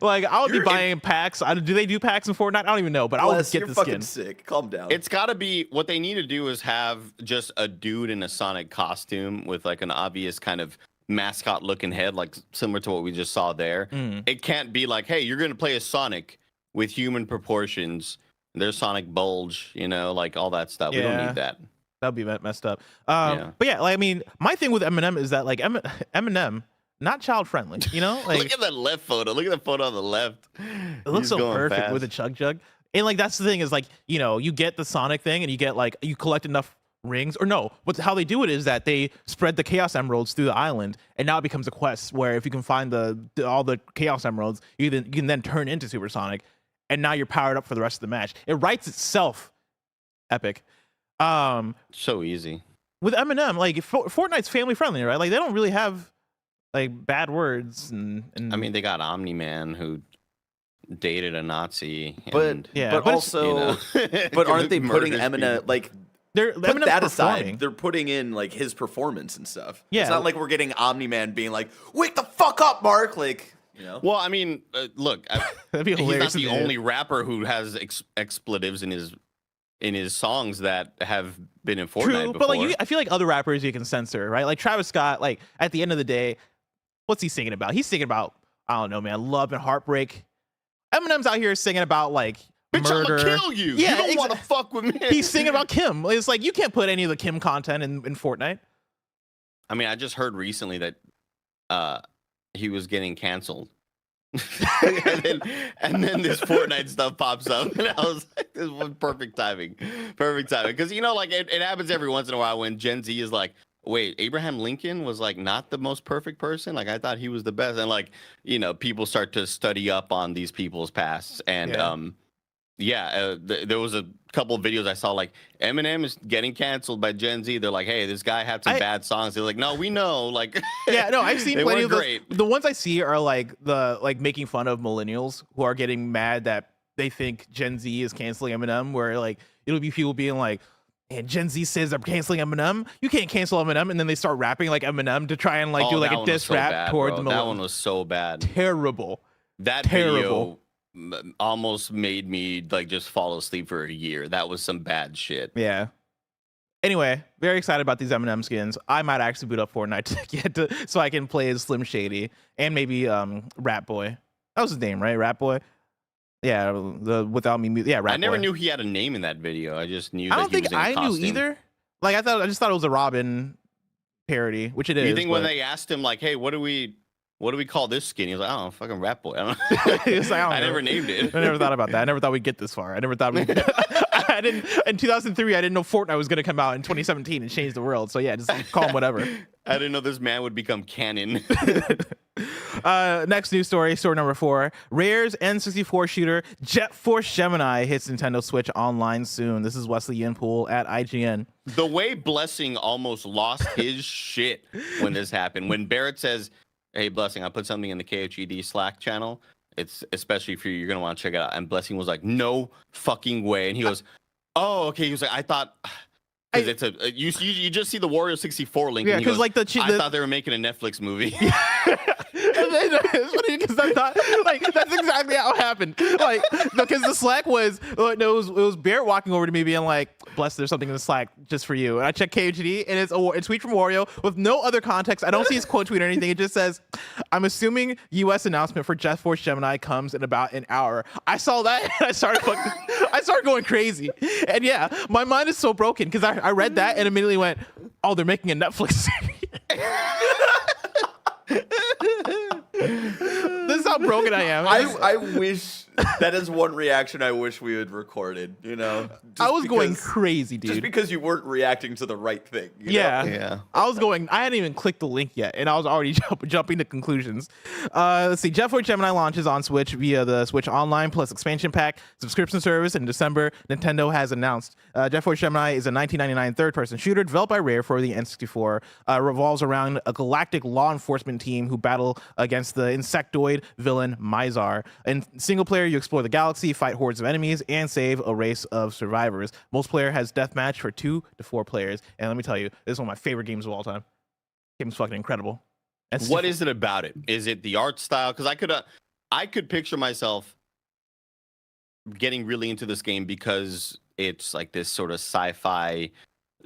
like I would be buying packs. Do they do packs in Fortnite? I don't even know, but I would Bless, get you're the fucking skin. sick. Calm down. It's got to be what they need to do is have just a dude in a Sonic costume with like an obvious kind of mascot looking head, like similar to what we just saw there. It can't be like, hey, you're gonna play a Sonic with human proportions. There's Sonic bulge, you know, like all that stuff. We don't Yeah. need that. That'd be messed up. Yeah. But yeah, like I mean, my thing with Eminem is that like Eminem, not child friendly. You know, like Look at that left photo. Look at the photo on the left. it looks so perfect with a chug jug. And like that's the thing is like, you know, you get the Sonic thing and you get like you collect enough rings or no, but how they do it is that they spread the Chaos Emeralds through the island and now it becomes a quest where if you can find all the Chaos Emeralds, you can then turn into Supersonic and now you're powered up for the rest of the match. It writes itself epic. So easy. With Eminem, like Fortnite's family friendly, right? Like they don't really have like bad words and I mean, they got Omni-Man who dated a Nazi. but and, yeah, but but also, you know, but aren't they putting murders Eminem people. like? they're Put Eminem's that performing. aside, they're putting in like his performance and stuff. Yeah. It's not like we're getting Omni-Man being like, "Wake the fuck up, Mark!" Like, you know. Well, I mean, look, That'd be he's not hilarious. the if they did. only rapper who has expletives in his songs that have been in Fortnite True, before. but like I feel like other rappers you can censor, right? Like Travis Scott, like at the end of the day, what's he singing about? He's singing about, I don't know, man, love and heartbreak. Eminem's out here singing about like Bitch, murder. I'ma kill you. Yeah, you don't want to fuck with me. He's singing about Kim. It's like you can't put any of the Kim content in Fortnite. I mean, I just heard recently that he was getting canceled. and then this Fortnite stuff pops up, and I was like, "This was perfect timing, Because you know, like it happens every once in a while when Gen Z is like, "Wait, Abraham Lincoln was like not the most perfect person. Like I thought he was the best." And like you know, people start to study up on these people's pasts, and there was a couple of videos I saw like Eminem is getting canceled by Gen Z. They're like, "Hey, this guy had some bad songs." They're like, "No, we know." Like, Yeah, no, I've seen they plenty weren't of those. great. The ones I see are like making fun of millennials who are getting mad that they think Gen Z is canceling Eminem. Where like it'll be people being like, "And Gen Z says they're canceling Eminem. You can't cancel Eminem," and then they start rapping like Eminem to try and like do like that a one was diss so rap bad, toward bro. the That millennials. one was so bad. Terrible. That Terrible. video almost made me like just fall asleep for a year. That was some bad shit. Yeah. Anyway, very excited about these Eminem skins. I might actually boot up Fortnite so I can play as Slim Shady and maybe Rat Boy. That was his name, right? Rat Boy. Yeah, the without me. Yeah, Rat I never Boy. knew he had a name in that video. I just knew. I that don't he think was in a I costume. knew either. Like I just thought it was a Robin parody, which it is. You think when but- they asked him like, "Hey, what do we call this skin?" He was like, "I don't know, fucking Rat Boy." I don't know. He was like, I don't know. never named it. I never thought about that. I never thought we'd get this far. I never thought we. I didn't. In 2003, I didn't know Fortnite was going to come out in 2017 and change the world. So yeah, just call him whatever. I didn't know this man would become canon. Next news story number 4. Rare's N64 shooter Jet Force Gemini hits Nintendo Switch online soon. This is Wesley Yinpool at IGN. The way Blessing almost lost his shit when this happened. When Barrett says, "Hey, Blessing, I put something in the KHED Slack channel. It's especially for you. You're going to want to check it out." And Blessing was like, "No fucking way." And he goes, "Oh, okay." He was like, "I thought..." Because it's a you just see the Wario 64 link. Yeah, and he 'cause, goes, like, I thought they were making a Netflix movie. And then it's funny because I thought like that's exactly how it happened. Like because the Slack was it was Barrett walking over to me being like, "Bless, there's something in the Slack just for you." And I check KHD and it's a tweet from Wario with no other context. I don't see his quote tweet or anything. It just says, "I'm assuming U.S. announcement for Jet Force Gemini comes in about an hour." I saw that and I started going crazy. And yeah, my mind is so broken because I read that and immediately went, "Oh, they're making a Netflix series." This is how broken I am. I wish That is one reaction I wish we had recorded. You know, I was going because- crazy, dude. just because you weren't reacting to the right thing. You Yeah. know? Yeah. I hadn't even clicked the link yet, and I was already jumping to conclusions. Let's see. Jet Force Gemini launches on Switch via the Switch Online Plus expansion pack subscription service in December. Nintendo has announced Jet Force Gemini is a 1999 third-person shooter developed by Rare for the N64. Revolves around a galactic law enforcement team who battle against the insectoid villain Mizar. In single player, you explore the galaxy, fight hordes of enemies, and save a race of survivors. Multiplayer has deathmatch for 2 to 4 players. And let me tell you, this is one of my favorite games of all time. Game's fucking incredible. What is it about it? Is it the art style? Because I could picture myself getting really into this game because it's like this sort of sci-fi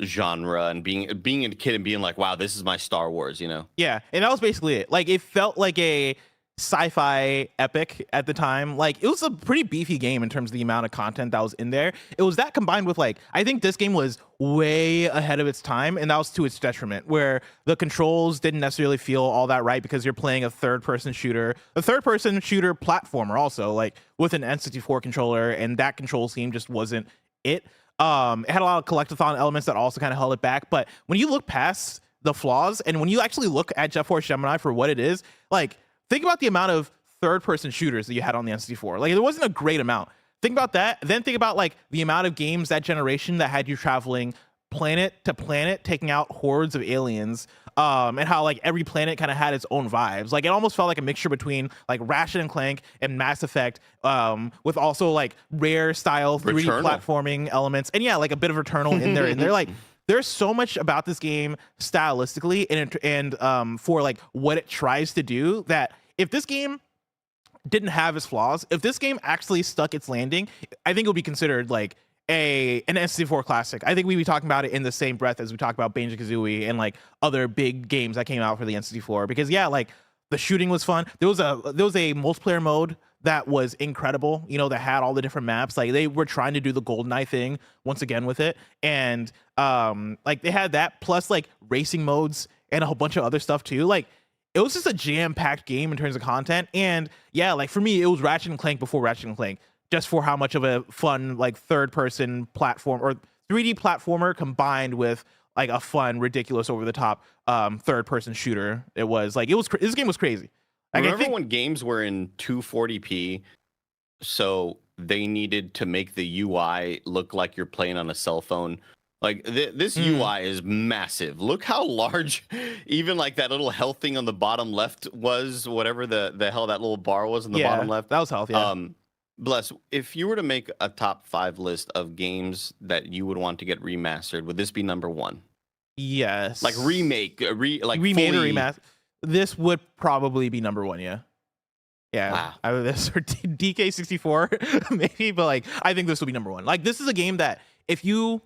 genre, and being a kid and being like, wow, this is my Star Wars, you know? Yeah, and that was basically it. Like, it felt like a sci-fi epic at the time. Like, it was a pretty beefy game in terms of the amount of content that was in there. It was that combined with, like, I think this game was way ahead of its time, and that was to its detriment, where the controls didn't necessarily feel all that right because you're playing a third-person shooter platformer also, like, with an N64 controller, and that control scheme just wasn't it. It had a lot of collectathon elements that also kind of held it back, but when you look past the flaws, and when you actually look at Jet Force Gemini for what it is, like, think about the amount of third-person shooters that you had on the N64. Like, it wasn't a great amount. Think about that. Then think about, like, the amount of games that generation that had you traveling planet to planet, taking out hordes of aliens, and how, like, every planet kind of had its own vibes. Like, it almost felt like a mixture between, like, Ratchet and Clank and Mass Effect, with also, like, Rare-style 3D Returnal. platforming elements. And, yeah, like, a bit of Returnal in there. And they're, like... There's so much about this game stylistically and for, like, what it tries to do, that if this game didn't have its flaws, if this game actually stuck its landing, I think it would be considered like an N64 classic. I think we'd be talking about it in the same breath as we talk about Banjo-Kazooie and, like, other big games that came out for the N64. Because, yeah, like, the shooting was fun. There was a multiplayer mode that was incredible, you know, that had all the different maps. Like, they were trying to do the GoldenEye thing once again with it. And like, they had that plus, like, racing modes and a whole bunch of other stuff too. Like, it was just a jam-packed game in terms of content. And yeah, like, for me, it was Ratchet and Clank before Ratchet and Clank, just for how much of a fun, like, third-person platform or 3D platformer combined with, like, a fun, ridiculous, over-the-top third-person shooter it was. Like, this game was crazy. Like, Remember when games were in 240p, so they needed to make the UI look like you're playing on a cell phone? Like, this UI is massive. Look how large even, like, that little health thing on the bottom left was, whatever the hell that little bar was on the bottom left. That was health, yeah. Bless, if you were to make a top 5 list of games that you would want to get remastered, would this be number 1? Yes. Like, remake, remade or remaster. This would probably be number 1, yeah. Yeah. Wow. Either this or DK64, maybe, but, like, I think this will be number 1. Like, this is a game that if you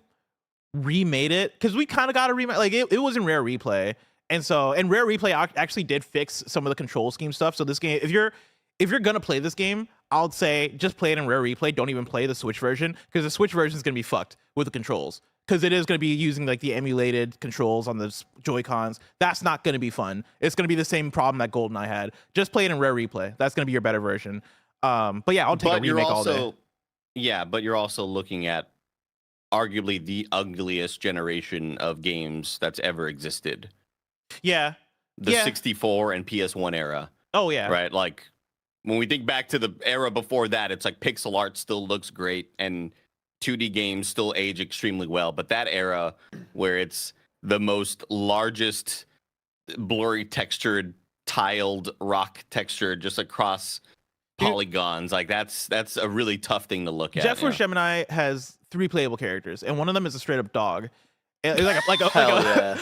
remade it, because we kind of got a remake, like, it was in Rare Replay, and Rare Replay actually did fix some of the control scheme stuff. So this game, if you're gonna play this game, I'll say just play it in Rare Replay. Don't even play the Switch version, because the Switch version is gonna be fucked with the controls, because it is going to be using, like, the emulated controls on the Joy-Cons. That's not going to be fun. It's going to be the same problem that GoldenEye had. Just play it in Rare Replay. That's going to be your better version. But yeah, I'll take a remake all day. Yeah, but you're also looking at arguably the ugliest generation of games that's ever existed. Yeah. The 64 and PS1 era. Oh, yeah. Right? Like, when we think back to the era before that, it's like pixel art still looks great, and 2D games still age extremely well, but that era where it's the most largest blurry textured tiled rock texture just across polygons, like, that's a really tough thing to look at. Jet Force Gemini has 3 playable characters, and one of them is a straight up dog. It's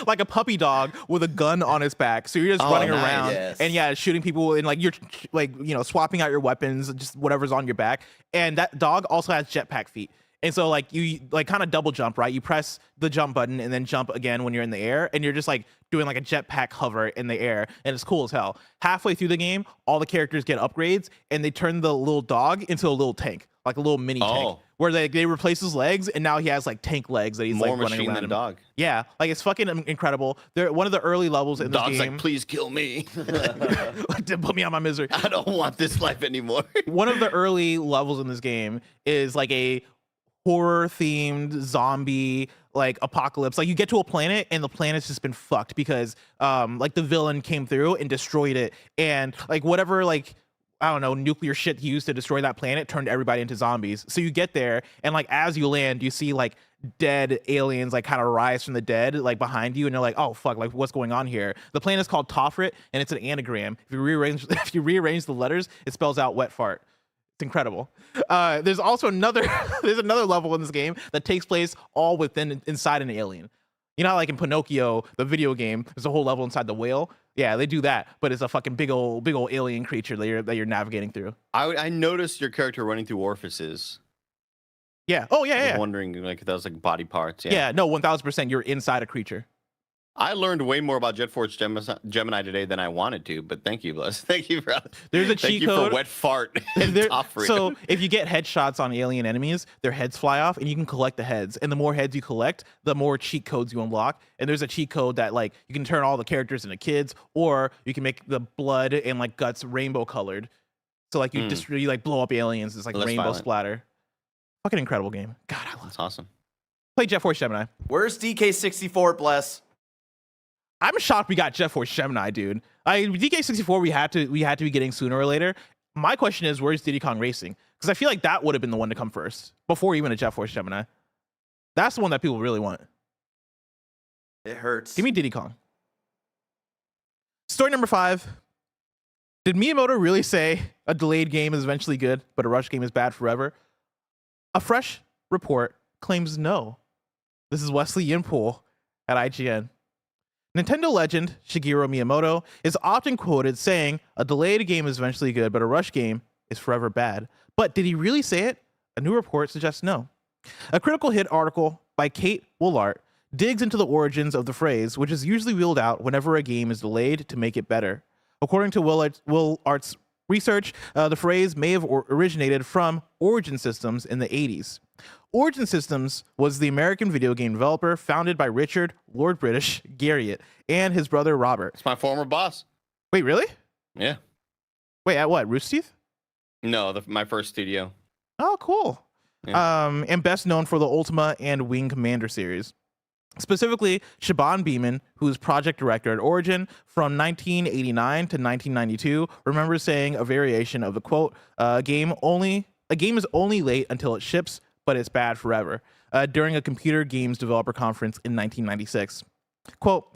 like a puppy dog with a gun on its back. So you're just running around and shooting people, and, like, you're, like, you know, swapping out your weapons, just whatever's on your back. And that dog also has jetpack feet. And so, like, you, like, kind of double jump, right? You press the jump button and then jump again when you're in the air, and you're just, like, doing, like, a jetpack hover in the air, and it's cool as hell. Halfway through the game, all the characters get upgrades, and they turn the little dog into a little tank. like a little mini tank, Oh. where they replace his legs, and now he has like tank legs that he's More like running machine around than him. dog. Yeah, like it's fucking incredible. They're one of the early levels in this Dog's game. like, please kill me. Put me on my misery. I don't want this life anymore. One of the early levels in this game is like a horror themed zombie like apocalypse. Like you get to a planet and the planet's just been fucked because like the villain came through and destroyed it, and like whatever like I don't know, nuclear shit he used to destroy that planet turned everybody into zombies. So you get there and like as you land, you see like dead aliens like kind of rise from the dead like behind you, and you're like, oh fuck, like what's going on here? The planet is called Tofrit and it's an anagram. If you rearrange the letters, it spells out wet fart. It's incredible. There's also another level in this game that takes place all inside an alien. You know how like in Pinocchio, the video game, there's a whole level inside the whale. Yeah, they do that, but it's a fucking big old alien creature that you're navigating through. I noticed your character running through orifices. Yeah. Oh yeah, I was yeah. wondering like if that was like body parts. Yeah. No, 1000%. You're inside a creature. I learned way more about Froce Gemini today than I wanted to, but thank you, Bless. Thank you for There's a thank cheat you code. for wet fart. And there, Top rate. so if you get headshots on alien enemies, their heads fly off, and you can collect the heads. And the more heads you collect, the more cheat codes you unlock. And there's a cheat code that like you can turn all the characters into kids, or you can make the blood and like guts rainbow colored. So like you just really like blow up aliens. It's like Less rainbow violent. splatter. Fucking incredible game. God, I love That's awesome. Play Froce Gemini. Where's DK64, bless? I'm shocked we got Froce Gemini, dude. DK64 we had to be getting sooner or later. My question is, where's Diddy Kong Racing? Because I feel like that would have been the one to come first before even a Froce Gemini. That's the one that people really want. It hurts. Give me Diddy Kong. Story number 5. Did Miyamoto really say a delayed game is eventually good, but a rush game is bad forever? A fresh report claims no. This is Wesley Yinpool at IGN. Nintendo legend Shigeru Miyamoto is often quoted saying a delayed game is eventually good, but a rush game is forever bad. But did he really say it? A new report suggests no. A critical hit article by Kate Woolart digs into the origins of the phrase, which is usually wheeled out whenever a game is delayed to make it better. According to Woolart's research, the phrase may have originated from Origin Systems in the 80s. Origin Systems was the American video game developer founded by Richard Lord British Garriott and his brother Robert. It's my former boss. Wait, really? Yeah. Wait, at what? Rooster Teeth? No, my first studio. Oh, cool. Yeah. And best known for the Ultima and Wing Commander series. Specifically, Shaban Beeman, who's project director at Origin from 1989 to 1992, remembers saying a variation of the quote, a game is only late until it ships, but it's bad forever, during a computer games developer conference in 1996. Quote,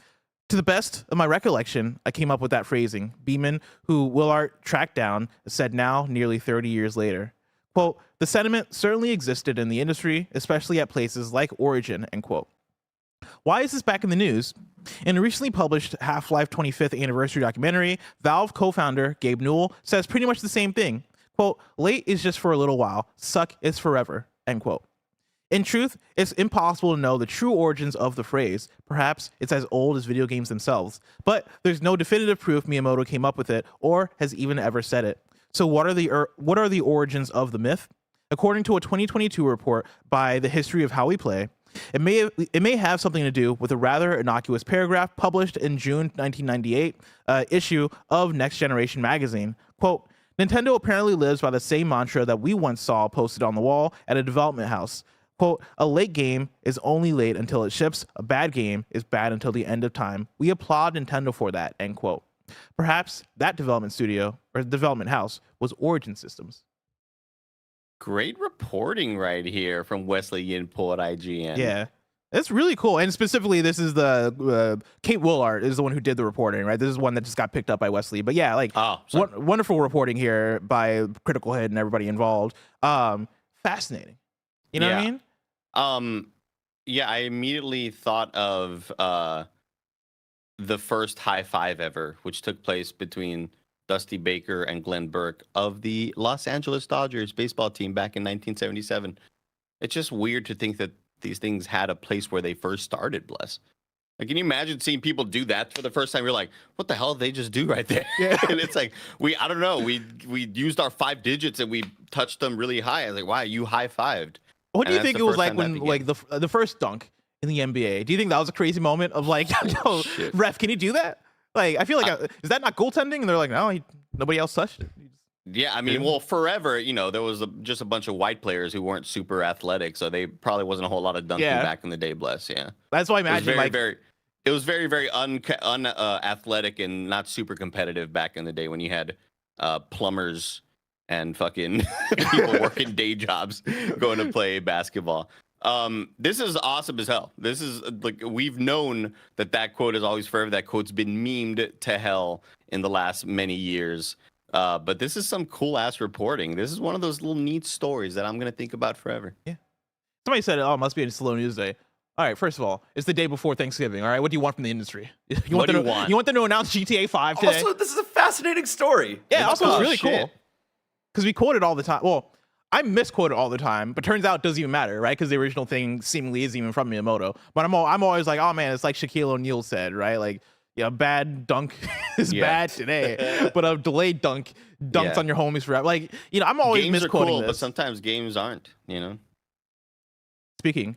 to the best of my recollection, I came up with that phrasing. Beeman, who Willart tracked down, said now, nearly 30 years later. Quote, the sentiment certainly existed in the industry, especially at places like Origin, end quote. Why is this back in the news? In a recently published Half-Life 25th anniversary documentary, Valve co-founder Gabe Newell says pretty much the same thing. Quote, late is just for a little while, suck is forever, end quote. In truth, it's impossible to know the true origins of the phrase. Perhaps it's as old as video games themselves, but there's no definitive proof Miyamoto came up with it or has even ever said it. So what are the origins of the myth? According to a 2022 report by The History of How We Play, it may have something to do with a rather innocuous paragraph published in June 1998 issue of Next Generation magazine. Quote, Nintendo apparently lives by the same mantra that we once saw posted on the wall at a development house. Quote, a late game is only late until it ships. A bad game is bad until the end of time. We applaud Nintendo for that, end quote. Perhaps that development studio or development house was Origin Systems. Great reporting right here from Wesley Yinpool at IGN. Yeah, it's really cool. And specifically, this is the Kate Woolart is the one who did the reporting, right? This is one that just got picked up by Wesley. But yeah, like wonderful reporting here by Critical Hit and everybody involved. Fascinating. You know what I mean? Yeah, I immediately thought of the first high five ever, which took place between Dusty Baker and Glenn Burke of the Los Angeles Dodgers baseball team back in 1977. It's just weird to think that these things had a place where they first started, Bless. Like, can you imagine seeing people do that for the first time? You're like, what the hell did they just do right there? Yeah. And it's like, I don't know. We used our 5 digits and we touched them really high. I was like, wow, you high-fived. What do And you that's think the it was first like time that when began. like the first dunk in the NBA? Do you think that was a crazy moment of like, yo, shit. ref, can you do that? Like, I feel like is that not goaltending? And they're like, no, nobody else touched it. Yeah, I mean, well, forever, there was just a bunch of white players who weren't super athletic, so they probably wasn't a whole lot of dunking back in the day. Bless, yeah. That's why I imagine It was very, very athletic and not super competitive back in the day when you had plumbers and fucking people working day jobs going to play basketball. This is awesome as hell. This is like, we've known that quote is always forever. That quote's been memed to hell in the last many years. But this is some cool ass reporting. This is one of those little neat stories that I'm gonna think about forever. Yeah. Somebody said, "Oh, it must be a slow news day." All right. First of all, it's the day before Thanksgiving. All right. What do you want from the industry? You want them to announce GTA 5 today? Also, this is a fascinating story. Yeah. Also, it's really shit. cool because we quote it all the time. Well, I misquote it all the time, but turns out it doesn't even matter, right? Because the original thing seemingly isn't even from Miyamoto. But I'm always like, oh man, it's like Shaquille O'Neal said, right? Like, yeah, bad dunk is bad today, but a delayed dunks on your homies forever. Like, I'm always Games misquoting are cool, this. but sometimes games aren't. Speaking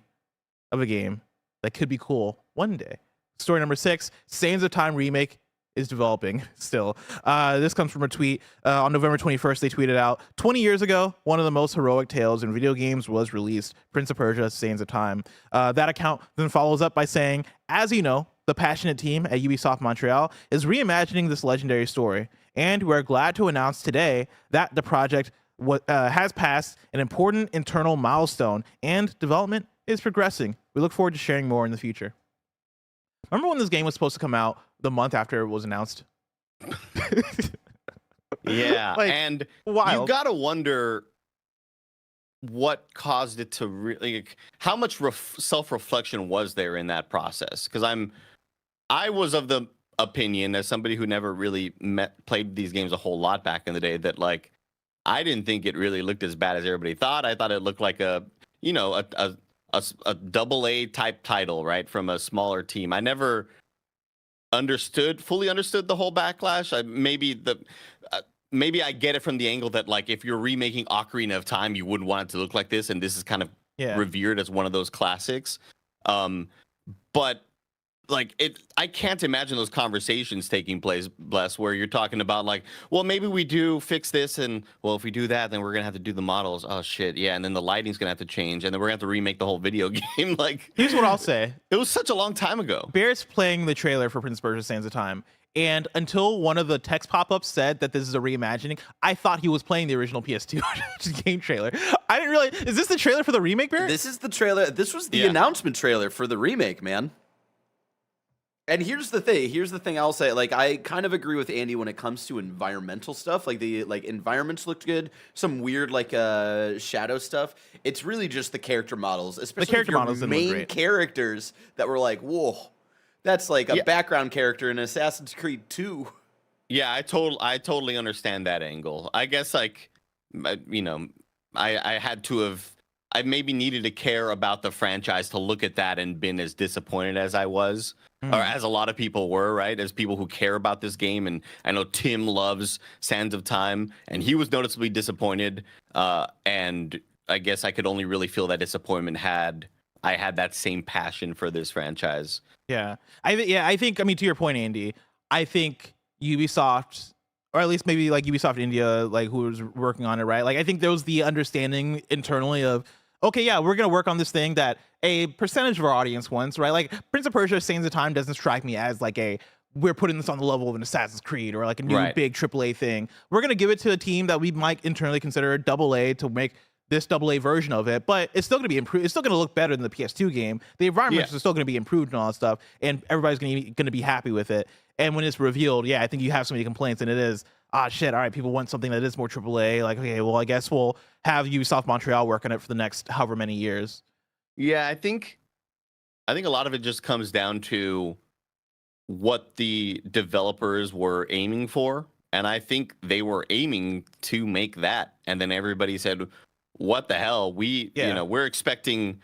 of a game that could be cool one day, story number 6, Sands of Time Remake is developing still. This comes from a tweet on November 21st. They tweeted out, 20 years ago, one of the most heroic tales in video games was released, Prince of Persia, Sands of Time. That account then follows up by saying, as you know, the passionate team at Ubisoft Montreal is reimagining this legendary story, and we're glad to announce today that the project has passed an important internal milestone and development is progressing. We look forward to sharing more in the future. Remember when this game was supposed to come out the month after it was announced? Yeah, Like, and wild. you gotta wonder what caused it to really. How much self-reflection was there in that process? Because I was of the opinion, as somebody who never really played these games a whole lot back in the day, that like I didn't think it really looked as bad as everybody thought. I thought it looked like a AA type title, right, from a smaller team. I never fully understood the whole backlash. Maybe I get it from the angle that like if you're remaking Ocarina of Time, you wouldn't want it to look like this, and this is kind of revered as one of those classics. But like I can't imagine those conversations taking place, Bless, where you're talking about like, well, maybe we do fix this, and well, if we do that, then we're gonna have to do the models. Oh shit, yeah, and then the lighting's gonna have to change, and then we're gonna have to remake the whole video game. Like, Here's what I'll say. it was such a long time ago. Bear's playing the trailer for Prince of Persia Sands of Time, and until one of the text pop-ups said that this is a reimagining, I thought he was playing the original PS2 game trailer. I didn't realize, is this the trailer for the remake, Bear? This is the trailer. This was the announcement trailer for the remake, man. And here's the thing I'll say, like, I kind of agree with Andy when it comes to environmental stuff. Like, the environments looked good. Some weird, like, shadow stuff. It's really just the character models, especially character if your models didn't look main great. characters that were like, whoa, that's like a background character in Assassin's Creed 2. Yeah, I totally understand that angle. I guess like, I had to have. I maybe needed to care about the franchise to look at that and been as disappointed as I was, or as a lot of people were, right? As people who care about this game. And I know Tim loves Sands of Time, and he was noticeably disappointed. And I guess I could only really feel that disappointment had I had that same passion for this franchise. Yeah. I think, I mean, to your point, Andy, I think Ubisoft, or at least maybe like Ubisoft India, like who was working on it, right? Like, I think there was the understanding internally of, okay, yeah, we're going to work on this thing that a percentage of our audience wants, right? Like, Prince of Persia Sands of Time doesn't strike me as like we're putting this on the level of an Assassin's Creed or like a new big AAA thing. We're going to give it to a team that we might internally consider AA to make this AA version of it, but it's still going to be improved. It's still going to look better than the PS2 game. The environments are still going to be improved and all that stuff, and everybody's going to be happy with it. And when it's revealed, I think you have so many complaints, and it is, shit, all right, people want something that is more AAA. Like, okay, well, I guess we'll have Ubisoft Montreal work on it for the next however many years. Yeah, I think a lot of it just comes down to what the developers were aiming for, and I think they were aiming to make that, and then everybody said, what the hell? We're expecting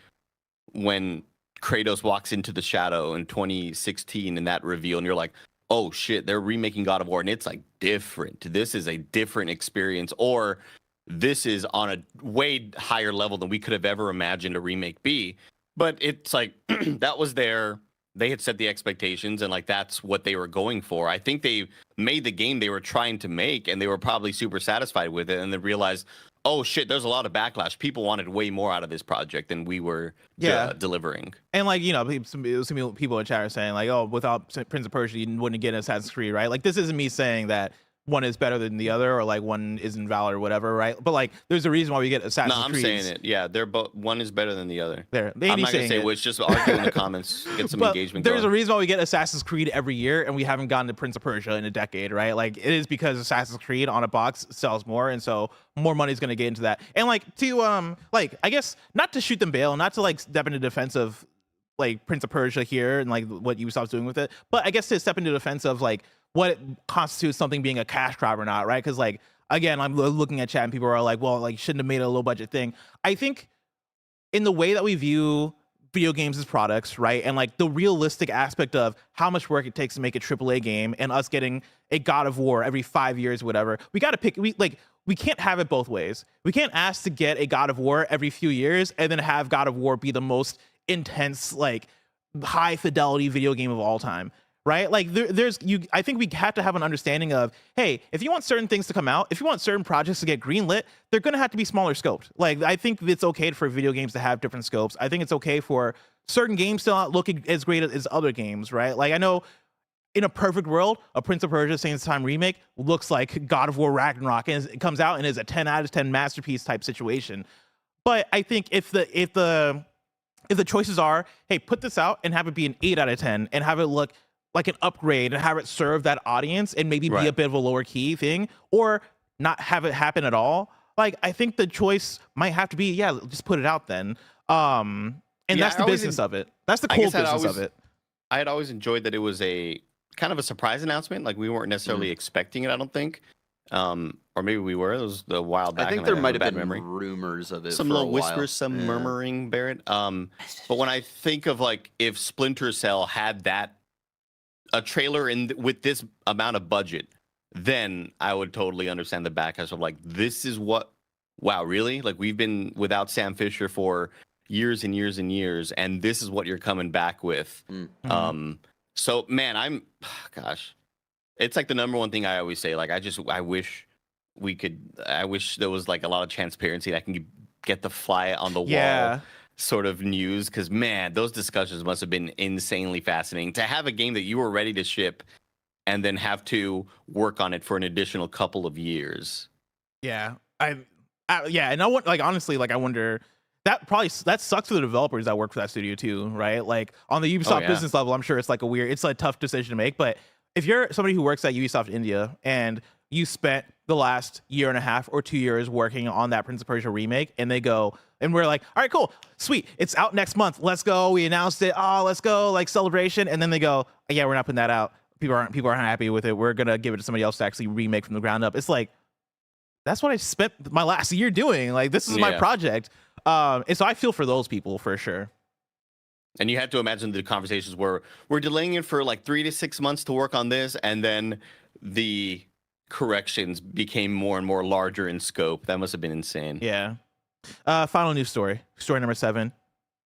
when Kratos walks into the shadow in 2016 in that reveal, and you're like, oh shit, they're remaking God of War, and it's like different. This is a different experience. Or this is on a way higher level than we could have ever imagined a remake be. But it's like that was they had set the expectations, and like that's what they were going for. I think they made the game they were trying to make, and they were probably super satisfied with it, and then realized, oh shit, there's a lot of backlash. People wanted way more out of this project than we were delivering. And like, you know, some people in chat are saying like, oh, without Prince of Persia, you wouldn't get Assassin's Creed, right? Like, this isn't me saying that one is better than the other, or like one isn't valid or whatever, right? But like, there's a reason why we get Assassin's Creed. No, I'm saying it. Yeah, they're both. One is better than the other. There, I'm not gonna say which. Just argue in the comments, get some engagement. There's going. a reason why we get Assassin's Creed every year, and we haven't gotten to Prince of Persia in a decade, right? Like, it is because Assassin's Creed on a box sells more, and so more money is gonna get into that. And like, to like, I guess not to shoot them bail, not to like step into defense of like Prince of Persia here and like what Ubisoft's doing with it, but I guess to step into defense of like what constitutes something being a cash grab or not, right? Because like, again, I'm looking at chat and people are like, well, like, shouldn't have made it a low budget thing. I think in the way that we view video games as products, right, and like the realistic aspect of how much work it takes to make a AAA game, and us getting a God of War every 5 years, whatever, we got to pick. We can't have it both ways. We can't ask to get a God of War every few years and then have God of War be the most intense, like, high fidelity video game of all time. Right? Like, I think we have to have an understanding of, hey, if you want certain things to come out, if you want certain projects to get greenlit, they're going to have to be smaller scoped. Like, I think it's okay for video games to have different scopes. I think it's okay for certain games to not look as great as other games, right? Like, I know in a perfect world, a Prince of Persia Saints Time remake looks like God of War Ragnarok, and it comes out and is a 10 out of 10 masterpiece type situation. But I think if the choices are, hey, put this out and have it be an 8 out of 10 and have it look like an upgrade and have it serve that audience and maybe be a bit of a lower key thing, or not have it happen at all, like, I think the choice might have to be, yeah, just put it out then. And that's the business of it. That's the cool business of it. I had always enjoyed that it was a kind of a surprise announcement. Like, we weren't necessarily expecting it, I don't think. Or maybe we were. It was a while back. I think there might have been rumors of it. Some little whispers, some murmuring, Barrett. But when I think of like if Splinter Cell had a trailer with this amount of budget, then I would totally understand the backlash of like, this is what, wow, really? Like, we've been without Sam Fisher for years and years and years, and this is what you're coming back with. So man, gosh, it's like the number one thing I always say. Like, I wish there was like a lot of transparency that can get the fly on the wall sort of news, because man, those discussions must have been insanely fascinating to have a game that you were ready to ship and then have to work on it for an additional couple of years. And I want, like, honestly, like, I wonder, that sucks for the developers that work for that studio too, right? Like, on the Ubisoft business level, I'm sure it's like it's a tough decision to make. But if you're somebody who works at Ubisoft India and you spent the last year and a half or 2 years working on that Prince of Persia remake, and they go, and we're like, all right, cool, sweet, it's out next month, let's go, we announced it, oh, let's go, like, celebration, and then they go, yeah, we're not putting that out, people aren't happy with it, we're gonna give it to somebody else to actually remake from the ground up. It's like, that's what I spent my last year doing. Like, this is my project. And so I feel for those people for sure. And you have to imagine the conversations where we're delaying it for like 3 to 6 months to work on this, and then the corrections became more and more larger in scope. That must have been insane. Yeah. Final news story number 7.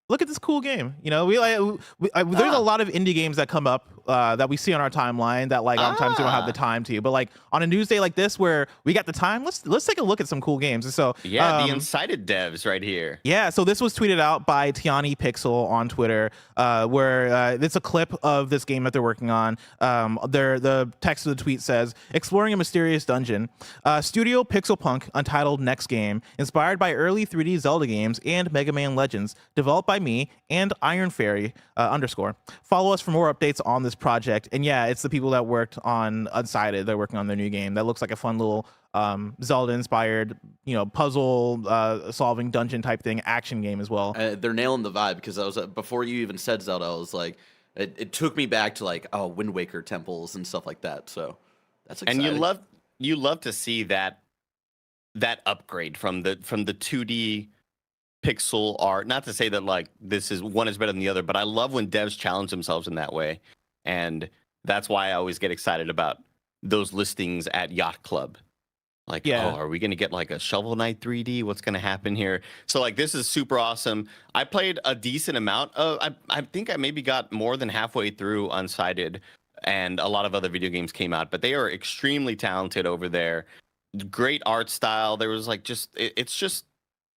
Look at this cool game. You know, there's a lot of indie games that come up that we see on our timeline that, like, sometimes we don't have the time to. But like on a news day like this where we got the time, let's take a look at some cool games. And so the Incited devs right here. Yeah, so this was tweeted out by Tiani Pixel on Twitter, where it's a clip of this game that they're working on. The text of the tweet says, "Exploring a mysterious dungeon, Studio Pixelpunk untitled next game, inspired by early 3D Zelda games and Mega Man Legends, developed by me and Iron Fairy _ Follow us for more updates on this project." And yeah, it's the people that worked on Unsighted. They're working on their new game that looks like a fun little Zelda inspired, puzzle solving dungeon type thing, action game as well. They're nailing the vibe, because I was before you even said Zelda, I was like, it took me back to like, Wind Waker temples and stuff like that. So that's exciting. And you love to see that upgrade from the 2D pixel art. Not to say that like this is one is better than the other, but I love when devs challenge themselves in that way, and that's why I always get excited about those listings at Yacht Club. Like, Yeah. oh, are we going to get like a Shovel Knight 3D? What's going to happen here? So like, this is super awesome. I played a decent amount of, I think I maybe got more than halfway through Unsighted, and a lot of other video games came out, but they are extremely talented over there. Great art style. There was like it's just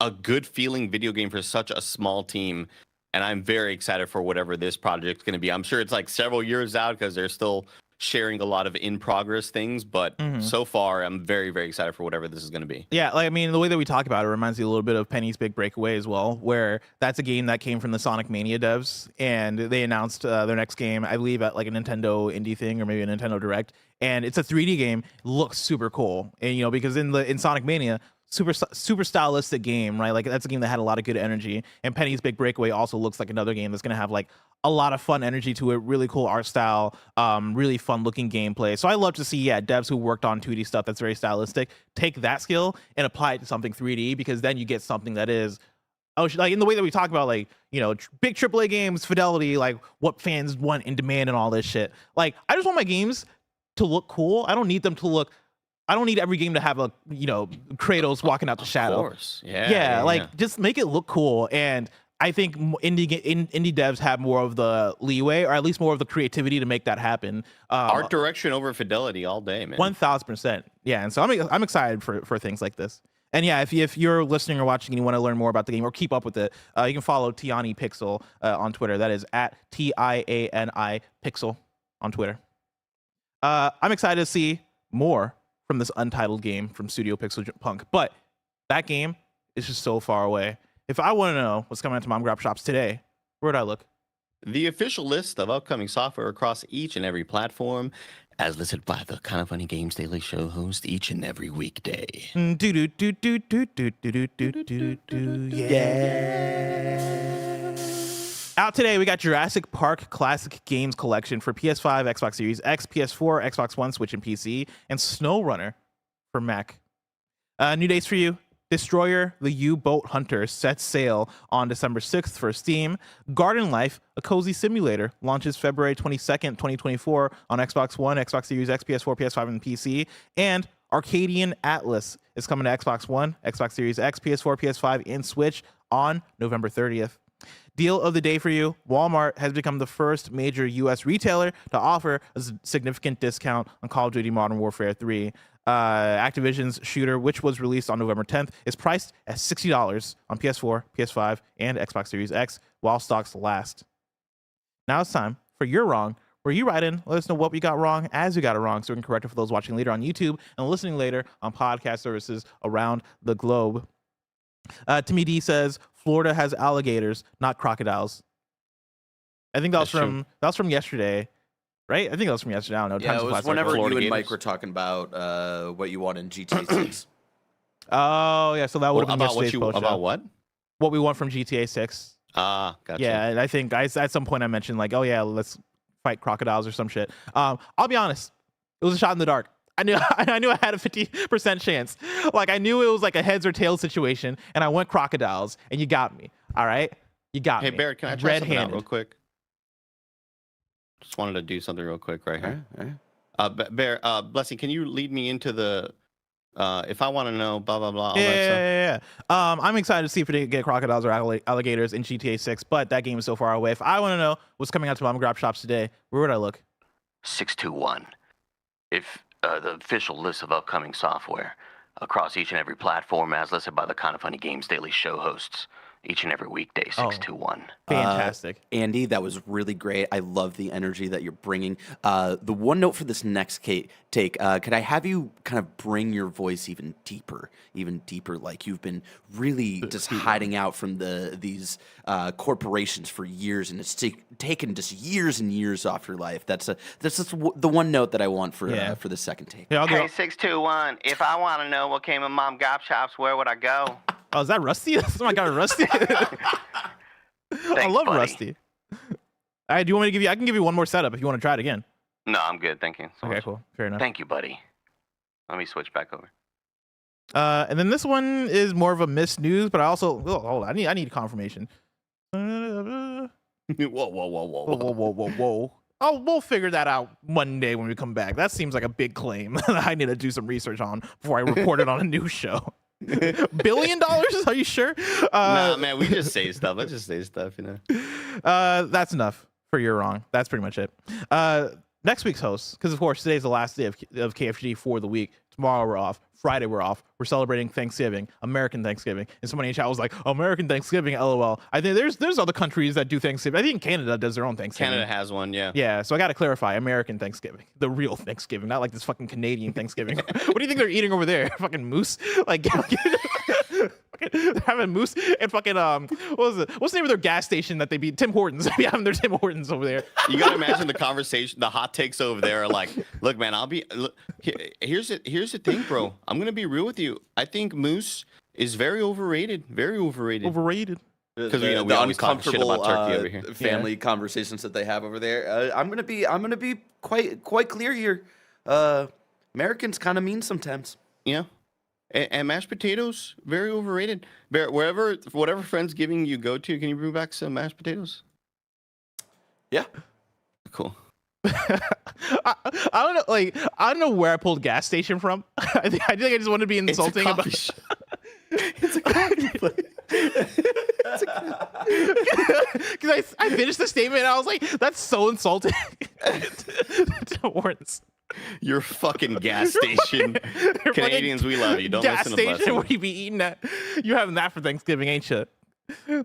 a good feeling video game for such a small team. And I'm very excited for whatever this project's going to be. I'm sure it's like several years out because they're still sharing a lot of in progress things, but so far I'm very, very excited for whatever this is going to be. Yeah, like I mean, the way that we talk about it reminds me a little bit of Penny's Big Breakaway as well, where that's a game that came from the Sonic Mania devs, and they announced their next game, I believe, at like a Nintendo indie thing or maybe a Nintendo Direct, and it's a 3D game. It looks super cool, and you know, because in Sonic Mania, super stylistic game, right? Like that's a game that had a lot of good energy, and Penny's Big Breakaway also looks like another game that's gonna have like a lot of fun energy to it, really cool art style, really fun looking gameplay. So I love to see devs who worked on 2D stuff that's very stylistic take that skill and apply it to something 3D, because then you get something that is like in the way that we talk about, like, you know, big AAA games, fidelity, like what fans want and demand and all this shit. Like I just want my games to look cool. I don't need them to look. I don't need every game to have a, you know, Kratos walking out the shadow. Of course. Yeah. Just make it look cool. And I think indie devs have more of the leeway, or at least more of the creativity to make that happen. Art direction over fidelity all day, man. 1000%. Yeah, and so I'm excited for things like this. And yeah, if you're listening or watching and you want to learn more about the game or keep up with it, you can follow Tiani Pixel on Twitter. That is at TIANI Pixel on Twitter. I'm excited to see more from this untitled game from Studio Pixel Punk, but that game is just so far away. If I want to know what's coming out to Mom Grab Shops today, where would I look? The official list of upcoming software across each and every platform, as listed by the Kind of Funny Games Daily Show host each and every weekday. Yeah. Out today, we got Jurassic Park Classic Games Collection for PS5, Xbox Series X, PS4, Xbox One, Switch, and PC, and SnowRunner for Mac. New dates for you. Destroyer, the U-Boat Hunter, sets sail on December 6th for Steam. Garden Life, a cozy simulator, launches February 22nd, 2024 on Xbox One, Xbox Series X, PS4, PS5, and PC. And Arcadian Atlas is coming to Xbox One, Xbox Series X, PS4, PS5, and Switch on November 30th. Deal of the day for you. Walmart has become the first major U.S. retailer to offer a significant discount on Call of Duty Modern Warfare 3. Activision's shooter, which was released on November 10th, is priced at $60 on PS4, PS5, and Xbox Series X while stocks last. Now it's time for You're Wrong, where you write in, let us know what we got wrong as we got it wrong, so we can correct it for those watching later on YouTube and listening later on podcast services around the globe. Timmy D says Florida has alligators, not crocodiles. I think that was from yesterday. Right? I think that was from yesterday. I don't know. Yeah, it was whenever you and Gators. Mike were talking about what you want in GTA 6. Oh, yeah. So that would have been about yesterday's post. about what? What we want from GTA 6. Ah, gotcha. Yeah, and I think at some point I mentioned like, oh yeah, let's fight crocodiles or some shit. I'll be honest. It was a shot in the dark. I knew I had a 50% chance. Like I knew it was like a heads or tails situation, and I went crocodiles, and you got me. All right, you got me. Hey, Barrett, can I try something out real quick? Just wanted to do something real quick right here. All right. Bear, Blessing, can you lead me into the if I want to know blah blah blah all that stuff? Yeah. I'm excited to see if we get crocodiles or alligators in GTA 6, but that game is so far away. If I want to know what's coming out to Mom Grab Shops today, where would I look? 621. If the official list of upcoming software across each and every platform as listed by the Kind of Funny Games Daily Show hosts each and every weekday, 621. Fantastic. Andy, that was really great. I love the energy that you're bringing. The one note for this next take, could I have you kind of bring your voice even deeper, like you've been really just hiding out from these corporations for years, and it's taken just years and years off your life. That's just the one note that I want for the second take. Yeah, Hey, 621, if I want to know what came in Mom Grab Shops, where would I go? Oh, is that Rusty? That's my guy, Rusty. I love buddy. Rusty. All right, do you want me to give you? I can give you one more setup if you want to try it again. No, I'm good. Thank you. So Okay, much. cool. Fair enough. Thank you, buddy. Let me switch back over. And then this one is more of a missed news, but I also hold on. I need confirmation. Whoa. Whoa. Oh, we'll figure that out Monday when we come back. That seems like a big claim that I need to do some research on before I report it on a news show. $1 billion? Are you sure? Nah, man, we just say stuff. Let's just say stuff, you know. That's enough for You're Wrong. That's pretty much it. Next week's host, because of course today's the last day of KFG for the week. Tomorrow we're off. Friday we're off. We're celebrating Thanksgiving, American Thanksgiving. And somebody in chat was like, American Thanksgiving, LOL. I think there's other countries that do Thanksgiving. I think Canada does their own Thanksgiving. Canada has one, yeah. Yeah, so I got to clarify, American Thanksgiving, the real Thanksgiving, not like this fucking Canadian Thanksgiving. What do you think they're eating over there? Fucking moose? Like, they're having moose and fucking what's the name of their gas station that they beat? Tim Hortons. They be having their Tim Hortons over there. You gotta imagine the conversation, the hot takes over there are like, look, man, here's the thing, bro. I'm gonna be real with you. I think moose is very overrated. Very overrated. Overrated. Because we always talk shit about turkey over here. Family conversations that they have over there. I'm gonna be quite clear here. Americans kind of mean sometimes. Yeah. And mashed potatoes, very overrated. Whatever Friendsgiving you go to, can you bring back some mashed potatoes? Yeah. Cool. I don't know. Like, I don't know where I pulled gas station from. I think I just wanted to be insulting about. It's a coffee place. Because I finished the statement and I was like, that's so insulting. To Hortons. Your fucking gas station. Canadians, we love you. Don't gas listen to us. station where you be eating that. You having that for Thanksgiving, ain't you?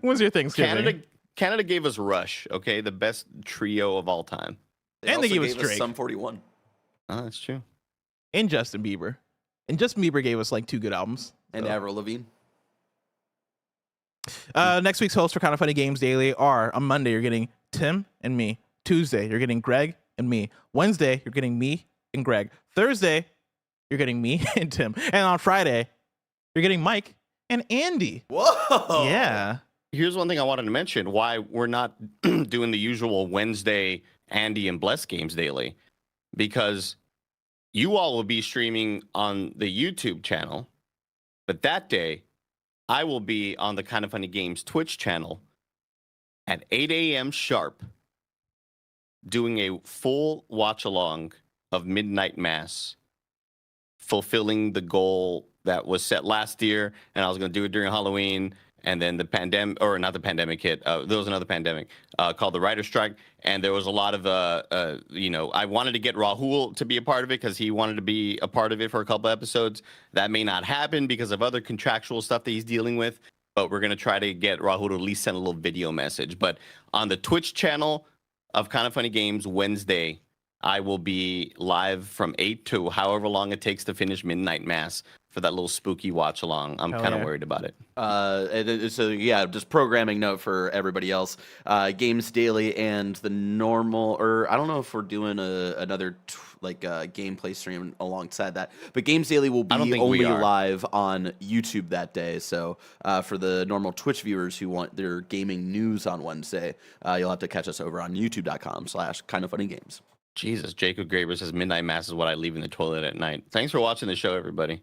When's your Thanksgiving? Canada gave us Rush, okay? The best trio of all time. And they gave us Drake. Sum 41. Oh, that's true. And Justin Bieber. And Justin Bieber gave us like 2 good albums. And Avril Lavigne. Next week's hosts for Kind of Funny Games Daily are, on Monday, you're getting Tim and me. Tuesday, you're getting Greg and me. Wednesday, you're getting me and Greg. Thursday, you're getting me and Tim. And on Friday, you're getting Mike and Andy. Whoa. Yeah. Here's one thing I wanted to mention, why we're not doing the usual Wednesday Andy and Bless Games Daily. Because you all will be streaming on the YouTube channel. But that day, I will be on the Kind of Funny Games Twitch channel at 8 a.m. sharp doing a full watch-along of Midnight Mass, fulfilling the goal that was set last year, and I was going to do it during Halloween, and then the pandemic, or not the pandemic hit, there was another pandemic called the writer's strike, and there was a lot of, I wanted to get Rahul to be a part of it because he wanted to be a part of it for a couple episodes. That may not happen because of other contractual stuff that he's dealing with, but we're going to try to get Rahul to at least send a little video message. But on the Twitch channel of Kind of Funny Games Wednesday, I will be live from 8 to however long it takes to finish Midnight Mass for that little spooky watch along. I'm kind of worried about it. So yeah, just programming note for everybody else. Games Daily and the normal, or I don't know if we're doing another gameplay stream alongside that, but Games Daily will be only live on YouTube that day. So for the normal Twitch viewers who want their gaming news on Wednesday, you'll have to catch us over on youtube.com/kindoffunnygames. Jesus, Jacob Graber says Midnight Mass is what I leave in the toilet at night. Thanks for watching the show, everybody.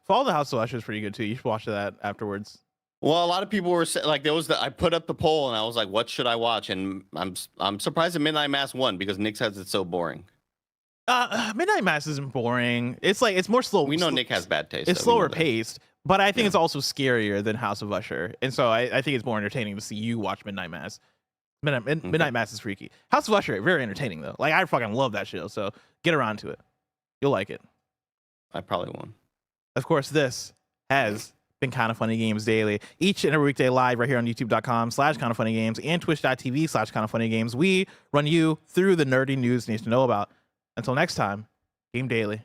Follow the House of Usher is pretty good too. You should watch that afterwards. Well, a lot of people were like, I put up the poll and I was like, what should I watch? And I'm surprised that Midnight Mass won because Nick says it's so boring. Midnight Mass isn't boring. It's more slow. We know Nick has bad taste. It's slower paced, but I think it's also scarier than House of Usher, and so I think it's more entertaining to see you watch Midnight Mass. Midnight Mass is freaky. House of Usher, very entertaining though. Like I fucking love that show. So get around to it. You'll like it. I probably won't. Of course, this has been Kind of Funny Games Daily. Each and every weekday live right here on youtube.com/kindoffunnygames and twitch.tv/kindoffunnygames. We run you through the nerdy news you need to know about. Until next time, Game Daily.